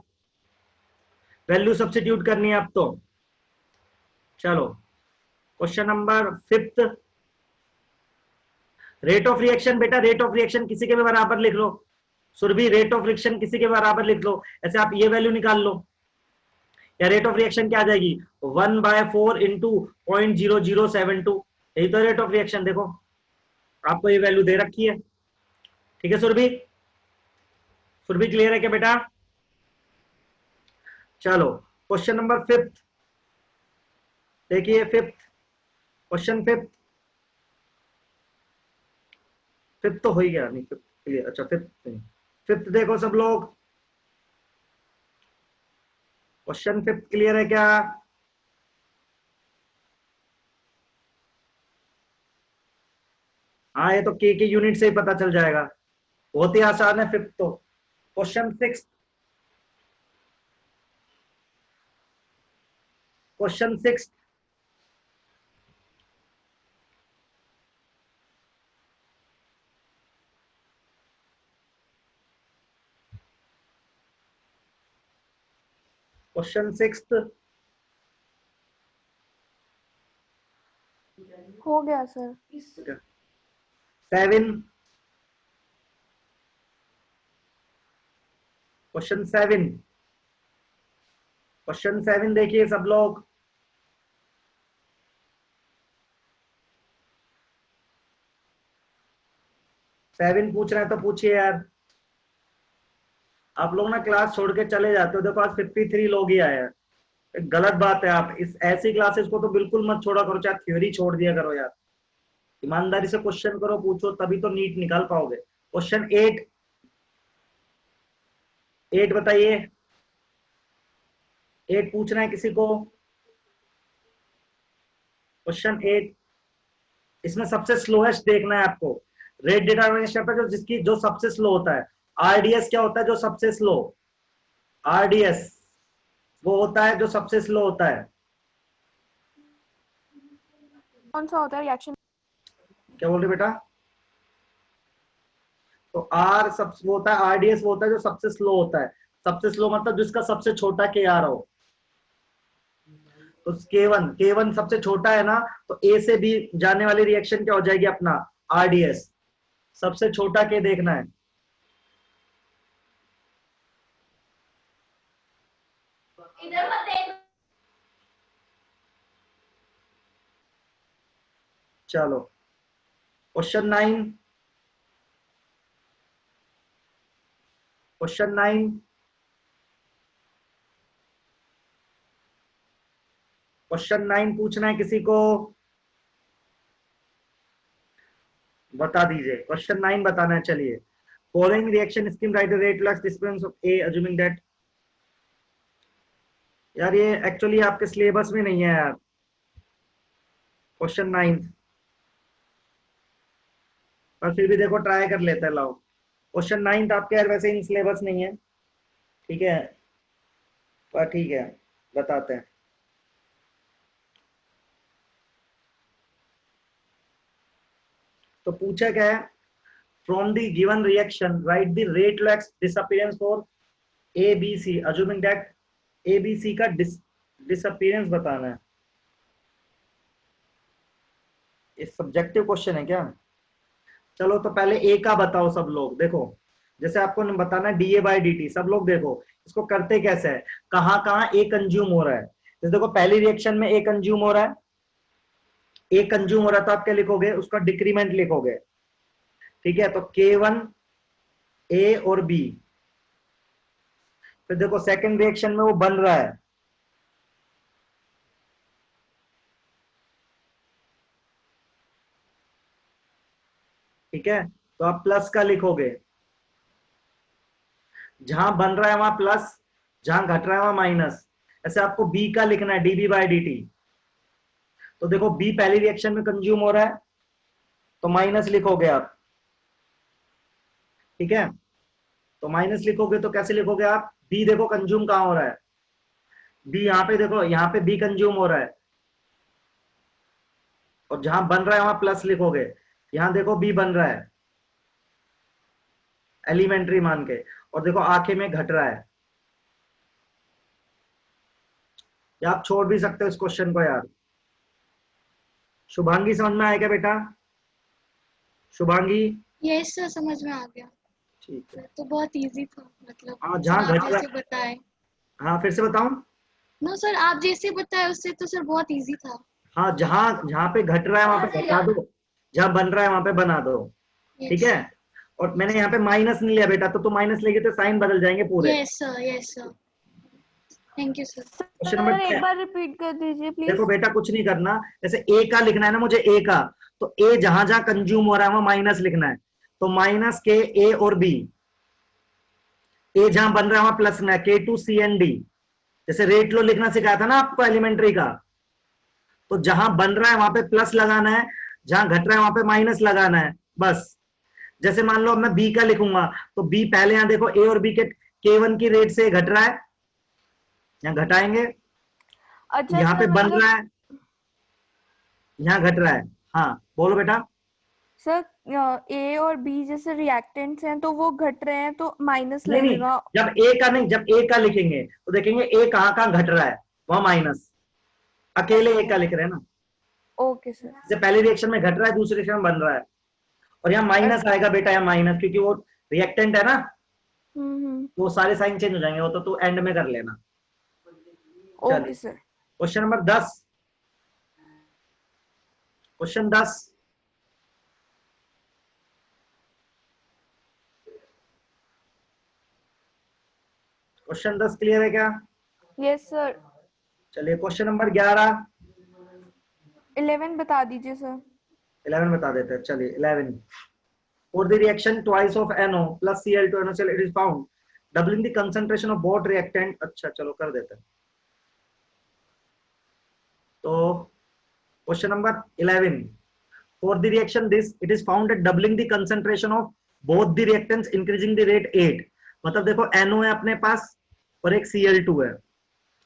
वैल्यू सब्स्टिट्यूट करनी है अब तो। चलो question number 5, rate of reaction. बेटा रेट ऑफ रिएक्शन किसी के भी बराबर लिख लो, सुरभि रेट ऑफ रिएक्शन किसी के बराबर लिख लो। ऐसे आप ये वैल्यू निकाल लो, या रेट ऑफ रिएक्शन क्या आ जाएगी, 1/4 इंटू 0.0072, यही तो रेट ऑफ रिएक्शन। देखो आपको ये वैल्यू दे रखी है, ठीक है सुरभि? सुरभि क्लियर है क्या बेटा? चलो क्वेश्चन नंबर 5 देखिए, 5 क्वेश्चन 5 तो हो ही गया नहीं, 5 क्लियर। अच्छा 5 देखो सब लोग, क्वेश्चन 5 क्लियर है क्या? हाँ ये तो के यूनिट से ही पता चल जाएगा, बहुत ही आसान है 5 तो। क्वेश्चन 6, क्वेश्चन 6 क्वेश्चन 6 हो गया सर। 7, क्वेश्चन 7, क्वेश्चन 7 देखिए सब लोग, सेवन पूछ रहे हैं तो पूछिए यार। आप लोग ना क्लास छोड़ के चले जाते हो, देखो आज 53 लोग ही आए हैं, गलत बात है। आप इस ऐसी क्लासेस को तो बिल्कुल मत छोड़ा करो, चाहे थ्योरी छोड़ दिया करो यार। ईमानदारी से क्वेश्चन करो, पूछो, तभी तो नीट निकाल पाओगे। क्वेश्चन 8, 8 बताइए, 8 पूछना है किसी को? क्वेश्चन 8, इसमें सबसे स्लोएस्ट देखना है आपको। रेट डिटरमिनेशन पे जो जिसकी जो सबसे स्लो होता है, आरडीएस क्या होता है जो सबसे स्लो, आरडीएस वो होता है जो सबसे स्लो होता है। कौन सा होता है रिएक्शन? क्या बोल रहे बेटा? तो आर सब वो होता है, आरडीएस वो होता है जो सबसे स्लो होता है। सबसे स्लो मतलब जिसका सबसे छोटा के आर हो। तो K1 सबसे छोटा है ना, तो ए से बी जाने वाली रिएक्शन क्या हो जाएगी अपना, आरडीएस। सबसे छोटा के देखना है। चलो क्वेश्चन 9, क्वेश्चन 9, क्वेश्चन 9 पूछना है किसी को? बता दीजिए, क्वेश्चन 9 बताना है। चलिए, following reaction scheme right the rate lakhs dispense of A assuming that. यार ये एक्चुअली आपके सिलेबस में नहीं है यार, क्वेश्चन 9, पर फिर भी देखो ट्राई कर लेते हैं। लाओ क्वेश्चन 9 आपके यार वैसे इन सिलेबस नहीं है, ठीक है, पर ठीक है बताते हैं। तो पूछा क्या है, from the given reaction write the rate lacks disappearance for A B C assuming that A B C का डिसअपीयरेंस बताना है। ये सब्जेक्टिव क्वेश्चन है क्या? चलो तो पहले ए का बताओ सब लोग। देखो जैसे आपको बताना है डीए बाई डी टी, सब लोग देखो इसको करते कैसे है, कहाँ कहाँ ए कंज्यूम हो रहा है। जैसे देखो पहली रिएक्शन में ए कंज्यूम हो रहा है, ए कंज्यूम हो रहा है तो आप क्या लिखोगे, उसका डिक्रीमेंट लिखोगे, ठीक है? तो K1 ए और बी। फिर देखो सेकंड रिएक्शन में वो बन रहा है, ठीक है? तो आप प्लस का लिखोगे, जहां बन रहा है वहां प्लस, जहां घट रहा है वहां माइनस। ऐसे आपको बी का लिखना है, डीबी बाई डी टी। तो देखो बी पहली रिएक्शन में कंज्यूम हो रहा है तो माइनस लिखोगे आप, ठीक है? तो माइनस लिखोगे तो कैसे लिखोगे आप, बी देखो कंज्यूम कहां हो रहा है, बी यहाँ पे देखो, यहाँ पे बी कंज्यूम हो रहा है और जहां बन रहा है वहां प्लस लिखोगे। यहां देखो बी बन रहा है एलिमेंट्री मान के, और देखो आंखें में घट रहा है। या आप छोड़ भी सकते हो इस क्वेश्चन को यार। शुभांगी समझ में आया क्या बेटा? शुभांगी? यस सर, समझ में आ गया। ठीक है। तो बहुत इजी था, मतलब हाँ सर जहां आप घट रहा जैसे बताए। हाँ फिर से बताऊं? नो सर, आप जैसे बताए उससे तो सर बहुत इजी था। हाँ जहां जहां पे घट रहा है वहां पे घटा दो, जहां बन रहा है वहां पे बना दो। ठीक यस है। और मैंने यहाँ पे माइनस नहीं लिया बेटा, तो तू माइनस लेगी तो साइन बदल जाएंगे पूरे। Yes sir, yes sir, thank you sir. Question number sir एक 10। बार रिपीट कर दीजिए प्लीज। देखो बेटा कुछ नहीं करना, जैसे ए का लिखना है ना मुझे, ए का, तो ए जहां जहां कंज्यूम हो रहा है वहां माइनस लिखना है। तो माइनस के ए और बी, ए जहां बन रहा है वहां प्लस लिखना है, के टू सी एन डी। जैसे रेट लो लिखना सिखाया था ना आपको एलिमेंट्री का, तो जहां बन रहा है वहां पे प्लस लगाना है, जहां घट रहा है वहां पे माइनस लगाना है, बस। जैसे मान लो अब मैं बी का लिखूंगा, तो बी पहले यहां देखो ए और बी के K1 की रेट से घट रहा है, यहां घटाएंगे। अच्छा यहाँ पे सर बन रहा मतलब है, यहाँ घट रहा है। हाँ बोलो बेटा। सर ए और बी जैसे रिएक्टेंट्स हैं तो वो घट रहे हैं तो माइनस नहीं नहीं, लगेगा। जब ए का नहीं, जब ए का लिखेंगे तो देखेंगे ए कहाँ कहाँ घट रहा है, वहां माइनस। अकेले ए का लिख रहे हैं ना, ओके सर। जैसे पहले रिएक्शन में घट रहा है, दूसरे रिएक्शन में बन रहा है, और यहाँ माइनस आएगा बेटा, यहाँ माइनस, क्योंकि वो रिएक्टेंट है ना, तो वो सारे साइन चेंज हो जाएंगे, वो तो तू एंड में कर लेना। Okay sir. Question number 10। Question 10। Question 10 clear है क्या? Yes sir. चलिए क्वेश्चन नंबर 11। 11 बता दीजिए सर। 11 बता देते हैं, चलिए 11। For the reaction twice of NO plus Cl2 NaCl, it is found doubling the concentration of both reactant। अच्छा चलो कर देते हैं। तो question number 11। For the reaction this, it is found that doubling the concentration of both the reactants increasing the rate 8। मतलब देखो NO है अपने पास और एक Cl2 है,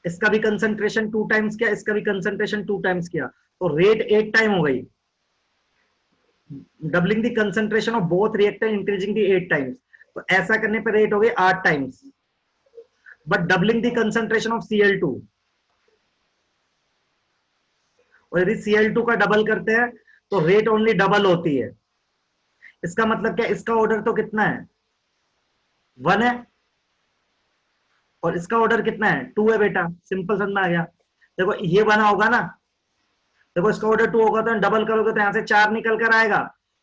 इसका भी कंसंट्रेशन 2 टाइम्स किया, इसका भी कंसंट्रेशन 2 टाइम्स किया, तो रेट 8 टाइम हो गई। Doubling the concentration of both reactant increasing the 8 times, तो ऐसा करने पर रेट हो गई 8 times. But doubling the concentration of Cl2, और यदि Cl2 का डबल करते हैं तो रेट ओनली डबल होती है। इसका मतलब क्या, इसका ऑर्डर तो कितना है, 1 है, और इसका ऑर्डर कितना है, 2 है बेटा। सिंपल समझ में आ गया। देखो ये बना होगा ना, देखो इसका ऑर्डर 2 होगा तो डबल करोगे तो यहां से 4 निकल कर आएगा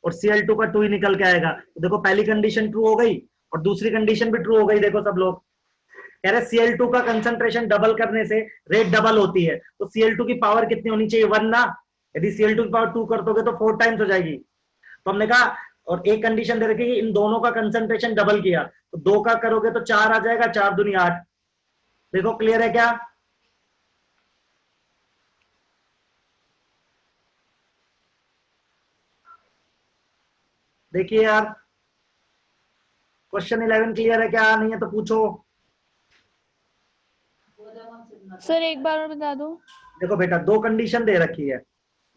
और Cl2 का 2 ही निकल के आएगा। तो देखो पहली कंडीशन ट्रू हो गई और दूसरी कंडीशन भी ट्रू हो गई। देखो सब लोग कह रहे Cl2 का कंसंट्रेशन डबल करने से रेट डबल होती है, तो Cl2 की पावर कितनी होनी चाहिए, 1 ना। यदि Cl2 की पावर 2 कर दोगे तो 4 टाइम्स हो जाएगी। तो हमने कहा, और एक कंडीशन दे रखी कि इन दोनों का कंसंट्रेशन डबल किया, तो 2 का करोगे तो 4 आ जाएगा, 4 दूनी 8। देखो क्लियर है क्या? देखिए यार, क्वेश्चन 11 क्लियर है क्या? नहीं है तो पूछो। सर एक बार और बता दो। देखो बेटा 2 कंडीशन दे रखी है,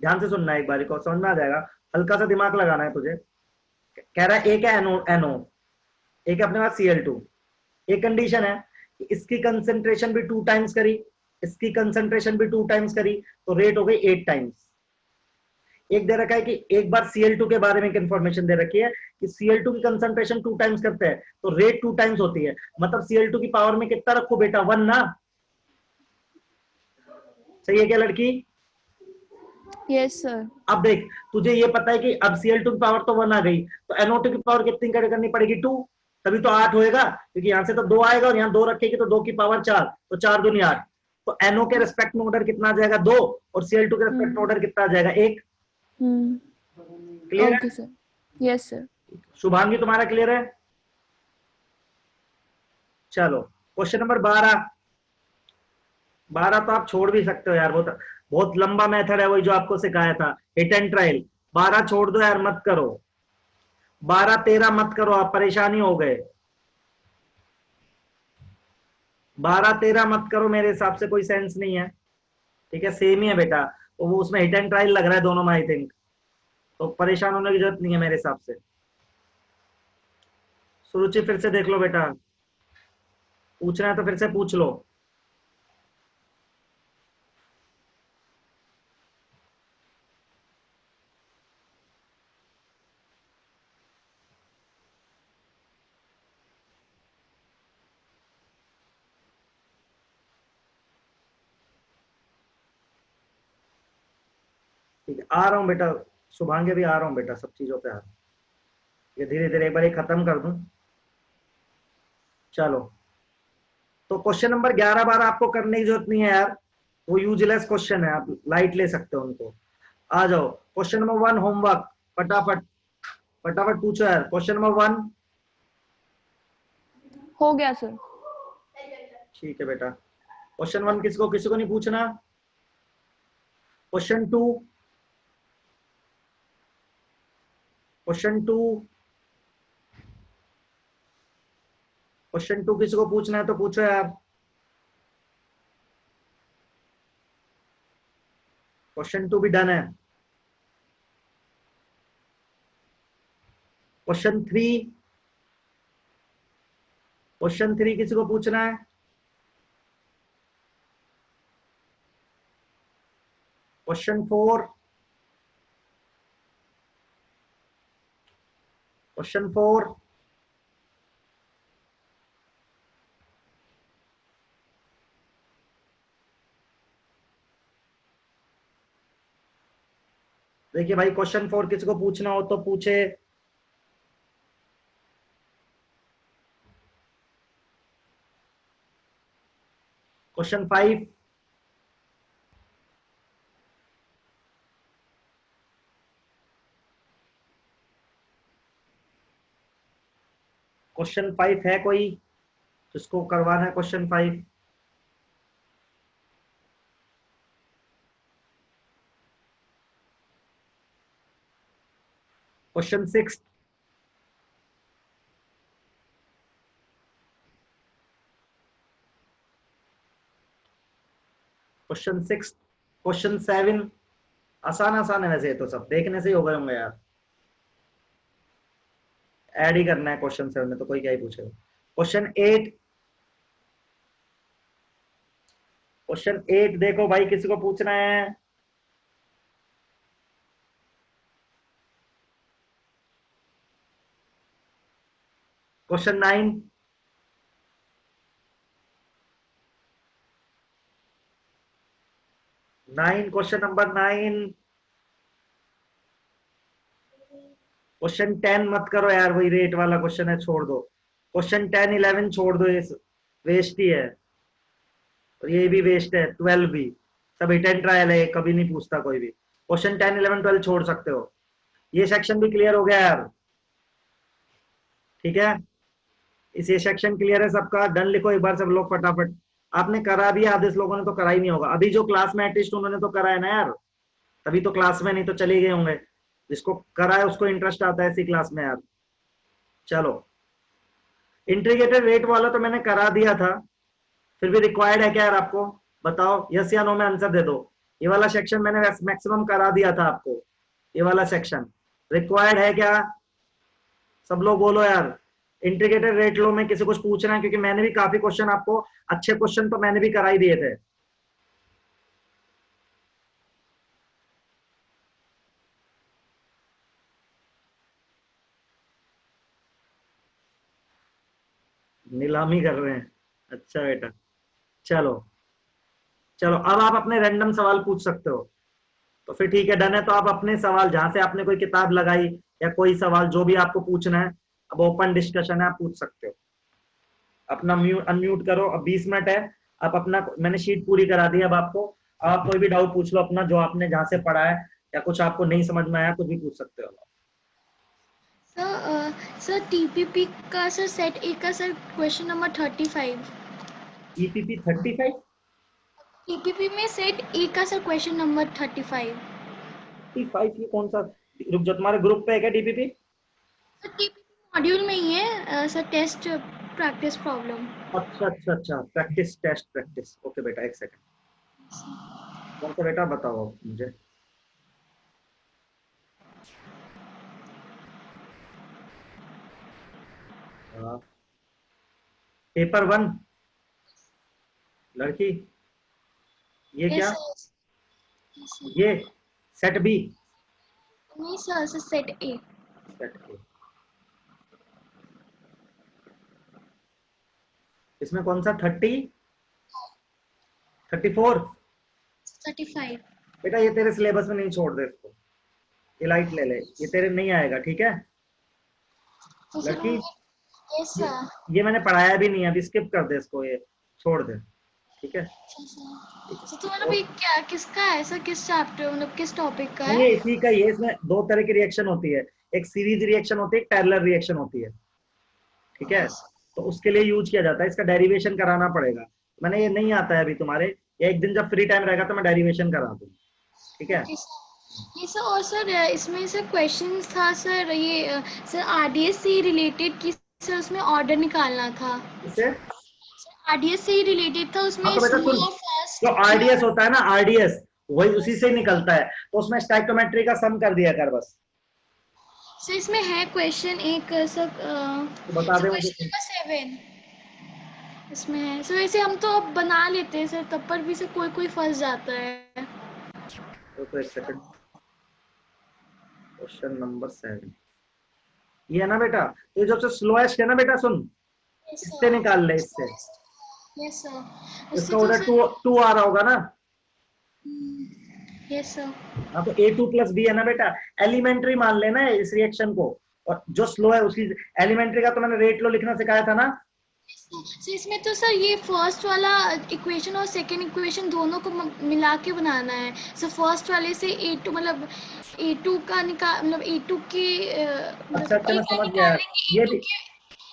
ध्यान से सुनना, एक बारी को समझ में आ जाएगा, हल्का सा दिमाग लगाना है तुझे। कह रहा है एक है NO, एक है अपने पास Cl2। एक कंडीशन है कि इसकी कंसंट्रेशन भी 2 टाइम्स करी, इसकी कंसंट्रेशन भी 2 टाइम्स करी, तो रेट हो गई 8 टाइम्स। एक दे रखा है कि एक बार Cl2 के बारे में एक इंफॉर्मेशन दे रखी है कि Cl2 की कंसंट्रेशन 2 टाइम्स करते हैं तो रेट 2 टाइम्स होती है। मतलब Cl2 की पावर में कितना रखो बेटा, 1 ना। सही है क्या लड़की? Yes sir. अब देख, तुझे ये पता है कि अब Cl2 की पावर तो 1 आ गई, तो NO2 की पावर कितनी करनी पड़ेगी, 2, तभी तो 8 होएगा, क्योंकि यहां से तो 2 आएगा और यहाँ 2 रखेगी तो 2 की पावर 4, तो 4 दूनी 8। तो NO के रेस्पेक्ट में ऑर्डर कितना आ जाएगा, 2, और Cl2 के रेस्पेक्ट में ऑर्डर कितना आ जाएगा, 1। क्लियर है? Okay sir. Yes sir. Shubhangi तुम्हारा क्लियर है? चलो क्वेश्चन नंबर 12। 12 तो आप छोड़ भी सकते हो यार, बहुत बहुत लंबा मेथड है, वही जो आपको सिखाया था, हिट एंड ट्रायल। 12 छोड़ दो यार, मत करो। 12 13 मत करो, आप परेशानी हो गए। 12-13 मत करो, मेरे हिसाब से कोई सेंस नहीं है। ठीक है, सेम ही है बेटा, तो वो उसमें हिट एंड ट्रायल लग रहा है दोनों में आई थिंक, तो परेशान होने की जरूरत नहीं है मेरे हिसाब से। सुरुचि फिर से देख लो बेटा, पूछना है तो फिर से पूछ लो। ठीक है, आ रहा हूँ बेटा, शुभांगी भी आ रहा हूँ बेटा, सब चीजों पे आ रहा हूँ। ये धीरे धीरे एक बार ये खत्म कर दूं। चलो, तो क्वेश्चन नंबर 11-12 आपको करने की जरूरत नहीं है यार, वो यूजलेस क्वेश्चन है, आप लाइट ले सकते हो उनको। आ जाओ, क्वेश्चन नंबर 1 होमवर्क, फटाफट फटाफट पूछो यार। क्वेश्चन नंबर 1 हो गया सर। ठीक है बेटा। क्वेश्चन 1 किसी को नहीं पूछना। क्वेश्चन 2, क्वेश्चन 2 क्वेश्चन 2 किसी को पूछना है तो पूछो यार। क्वेश्चन 2 भी डन है। क्वेश्चन 3, क्वेश्चन 3 किसी को पूछना है। क्वेश्चन 4, क्वेश्चन 4, देखिए भाई, क्वेश्चन 4 किसी को पूछना हो तो पूछे। क्वेश्चन 5, क्वेश्चन 5 है कोई जिसको करवाना है क्वेश्चन 5? क्वेश्चन 6, क्वेश्चन 6, क्वेश्चन 7, आसान आसान है वैसे, ये तो सब देखने से ही हो गए होंगे यार, ऐड ही करना है क्वेश्चन 7 में, तो कोई क्या ही पूछेगा। क्वेश्चन 8, क्वेश्चन 8 देखो भाई, किसी को पूछना है। क्वेश्चन 9, क्वेश्चन नंबर 9, क्वेश्चन 10 मत करो यार, वही रेट वाला क्वेश्चन है, छोड़ दो। क्वेश्चन 10, 11 छोड़ दो, ये वेस्ट ही है, और ये भी वेस्ट है, 12 भी, सब हिट एंड ट्रायल है, कभी नहीं पूछता कोई भी। क्वेश्चन 10, 11, 12 छोड़ सकते हो। ये सेक्शन भी क्लियर हो गया यार, ठीक है, इस ये सेक्शन क्लियर है सबका, डन लिखो एक बार सब लोग फटाफट। आपने करा भी, आधे लोगों ने तो करा ही नहीं होगा अभी, जो क्लास में एटलीस्ट उन्होंने तो करा है ना यार, तभी तो क्लास में, नहीं तो चले गए होंगे। जिसको करा है उसको इंटरेस्ट आता है इसी क्लास में यार। चलो, इंटीग्रेटेड रेट वाला तो मैंने करा दिया था, फिर भी रिक्वायर्ड है क्या यार आपको, बताओ, यस या नो में आंसर दे दो। ये वाला सेक्शन मैंने मैक्सिमम करा दिया था आपको, ये वाला सेक्शन रिक्वायर्ड है क्या, सब लोग बोलो यार। इंटीग्रेटेड रेट लो में किसी कुछ पूछना है, क्योंकि मैंने भी काफी क्वेश्चन आपको, अच्छे क्वेश्चन तो मैंने भी करा ही दिए थे। नीलामी कर रहे हैं, अच्छा बेटा। चलो चलो, अब आप अपने रैंडम सवाल पूछ सकते हो, तो फिर ठीक है, डन है। तो आप अपने सवाल, जहां से आपने कोई किताब लगाई या कोई सवाल जो भी आपको पूछना है, अब ओपन डिस्कशन है, आप पूछ सकते हो। अपना म्यूट अनम्यूट करो, अब 20 मिनट है। आप अपना, मैंने शीट पूरी करा दी, अब आपको, आप कोई भी डाउट पूछ लो अपना, जो आपने जहां से पढ़ा है, या कुछ आपको नहीं समझ में आया, कुछ भी पूछ सकते हो। सर टीपीपी का सर सेट ए का sir question number 35। EPP 35, TPP में सेट ए का सर क्वेश्चन नंबर 35। 35 ये कौन सा, रुक जाओ, तुम्हारे ग्रुप पे है क्या डीपीपी? सर टीपीपी मॉड्यूल में ही है सर, टेस्ट प्रैक्टिस प्रॉब्लम। अच्छा अच्छा अच्छा, प्रैक्टिस टेस्ट प्रैक्टिस, ओके बेटा एक सेकंड। कौन सा बेटा बताओ आप मुझे। पेपर वन, लड़की, ये यस क्या, सर, यस सर। ये सेट बी, नहीं सर, सेट ए। सेट ए। इसमें कौन सा 30, 34? 35। बेटा ये तेरे सिलेबस में नहीं, छोड़ दे इसको, ये लाइट ले ले, ये तेरे नहीं आएगा, ठीक है तो फिर लड़की। यस ये सर। ये मैंने पढ़ाया भी नहीं है, अभी स्किप कर दे इसको, ये छोड़ दे, ठीक है। अच्छा ठीक है। सर, तो मतलब और ये क्या, किसका है सर, किस चैप्टर मतलब किस टॉपिक का है? ये इसी का ही है, इसमें दो तरह की रिएक्शन होती है, एक सीरीज रिएक्शन होती है, एक पैरेलल रिएक्शन होती है, ठीक है। Okay sir. तो उसके लिए यूज किया जाता है, इसका डेरिवेशन कराना पड़ेगा। मैंने, ये नहीं आता है अभी तुम्हारे, ये एक दिन जब फ्री टाइम रहेगा तो मैं डेरिवेशन करा दूँ, ठीक है। ओके सर, ये सर, और सर इसमें सर क्वेश्चंस था सर, ये सर आरडीएस से रिलेटेड की सर, उसमें ऑर्डर निकालना था। इससे, आरडीएस से ही रिलेटेड था, हाँ उसमें तो बेटा सुन, स्लो जो फास्ट या। आरडीएस होता है ना, आरडीएस वही उसी यस से ही निकलता है, तो उसमें स्टाइक्योमेट्री का सम कर दिया कर बस। सर, इसमें है क्वेश्चन एक सर, तो बता सर दे मुझे क्वेश्चन नंबर 7 इसमें है सर। वैसे हम तो अब बना लेते हैं सर, तब पर भी सर कोई कोई फंस जाता है। तो एक सेकंड, क्वेश्चन नंबर 7, ये है ना बेटा, ये जो स्लोएस्ट है ना बेटा, सुन, यस इससे सर। निकाल ले, इससे। यस सर, उससे इसका तो ऑर्डर सर। टू टू आ रहा होगा ना। Yes sir. हाँ तो A2 + B है ना बेटा, एलिमेंट्री मान लेना है इस रिएक्शन को, और जो स्लो है उसकी एलिमेंट्री का तो मैंने रेट लो लिखना सिखाया था ना। सर इसमें तो सर ये फर्स्ट वाला इक्वेशन और सेकंड इक्वेशन दोनों को मिला के बनाना है सर। फर्स्ट वाले से A2 मतलब A2 का निकाल मतलब A2 के अच्छा मतलब अच्छा, A मैं का समझ गया यार, निकालेंगे ये A2 भी, के,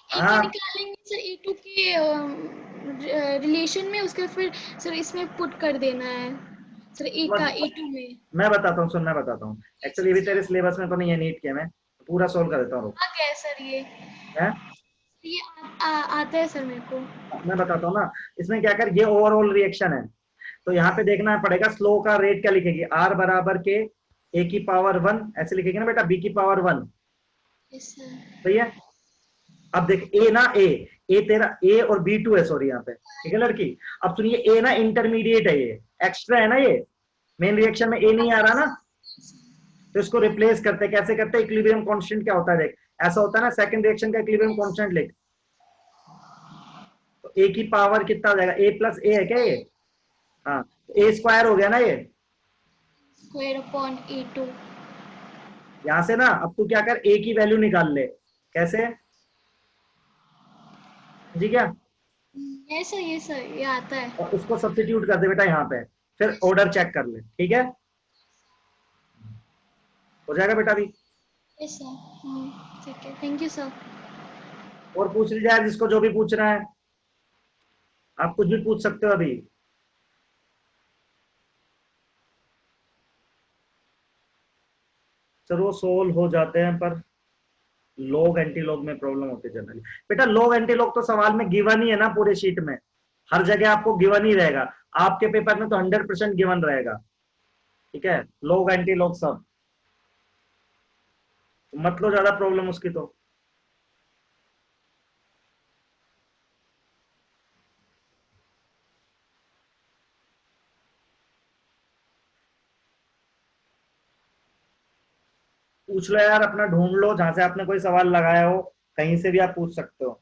A का हाँ निकालेंगे सर A2 के रिलेशन में, उसके फिर सर इसमें पुट कर देना है सर A समझ, का A2 में। मैं बताता हूँ, सुन मैं बताता हूँ, एक्चुअली ये भी तेरे सिलेबस में तो नहीं है, नीट के में पूरा सोल्व कर देता हूँ, रुक। आ गया है सर ये। है, ये आता है सर मेरे को। मैं बताता हूँ ना, इसमें क्या कर, ये ओवरऑल रिएक्शन है, तो यहाँ पे देखना पड़ेगा स्लो का रेट क्या लिखेगी, R बराबर के A⁻1 ऐसे लिखेगी ना बेटा, B⁻1, यस सर। सही है। अब देख, ए ना, ए तेरा ए और B2 है, सॉरी यहाँ पे, ठीक है लड़की। अब सुनिए, ए ना इंटरमीडिएट है, ये एक्स्ट्रा है ना, ये मेन रिएक्शन में ए नहीं आ रहा ना, तो इसको रिप्लेस करते, कैसे करते, इक्विलिब्रियम कांस्टेंट क्या होता है देख, ऐसा होता है ना, सेकंड रिएक्शन का इक्विलिब्रियम कांस्टेंट लिख, तो ए की पावर कितना हो जाएगा, A+A है क्या ये, हाँ तो A² हो गया ना ये। Square upon A2। यहां से ना अब तू क्या कर, ए की वैल्यू निकाल ले, कैसे जी क्या, ये सर ये आता है। और उसको सब्स्टिट्यूट कर दे बेटा यहाँ पे, फिर ऑर्डर चेक कर ले, ठीक है, हो जाएगा बेटा अभी। Yes sir. ठीक है, थैंक यू सर। और पूछ लीजिए यार, जिसको जो भी पूछना है, आप कुछ भी पूछ सकते हो अभी। सर वो सोल्व हो जाते हैं, पर लॉग एंटी लॉग में प्रॉब्लम होती है जनरली। बेटा लॉग एंटी लॉग तो सवाल में गिवन ही है ना, पूरे शीट में हर जगह आपको गिवन ही रहेगा, आपके पेपर में तो 100% गिवन रहेगा, ठीक है, लॉग एंटी लॉग सब, तो मत लो ज्यादा प्रॉब्लम उसकी तो। पूछ लो यार, अपना ढूंढ लो जहां से आपने कोई सवाल लगाया हो, कहीं से भी आप पूछ सकते हो।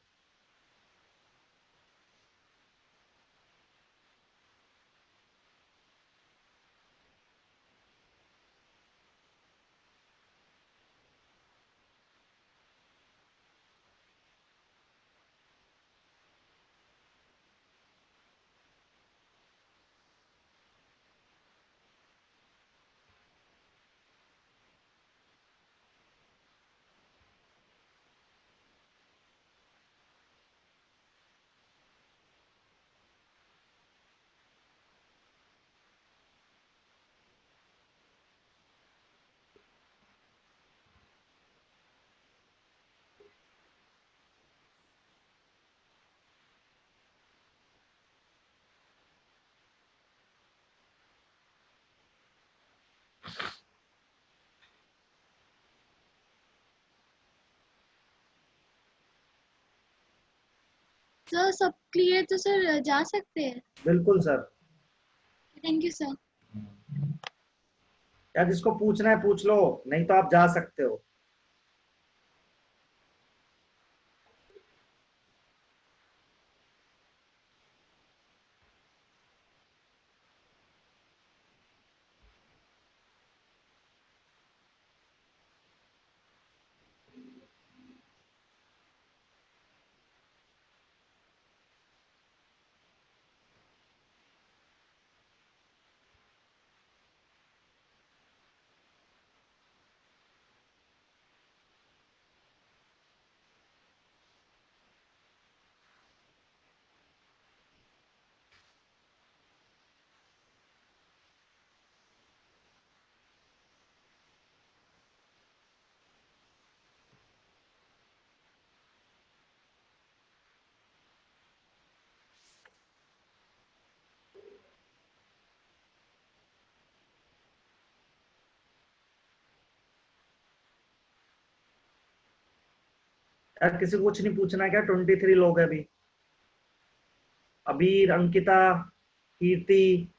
सर सब क्लियर तो सर जा सकते हैं। बिल्कुल सर। Thank you sir. यार जिसको पूछना है पूछ लो, नहीं तो आप जा सकते हो। यार किसी को कुछ नहीं पूछना है क्या? 23 लोग हैं अभी। अबीर, अंकिता, कीर्ति,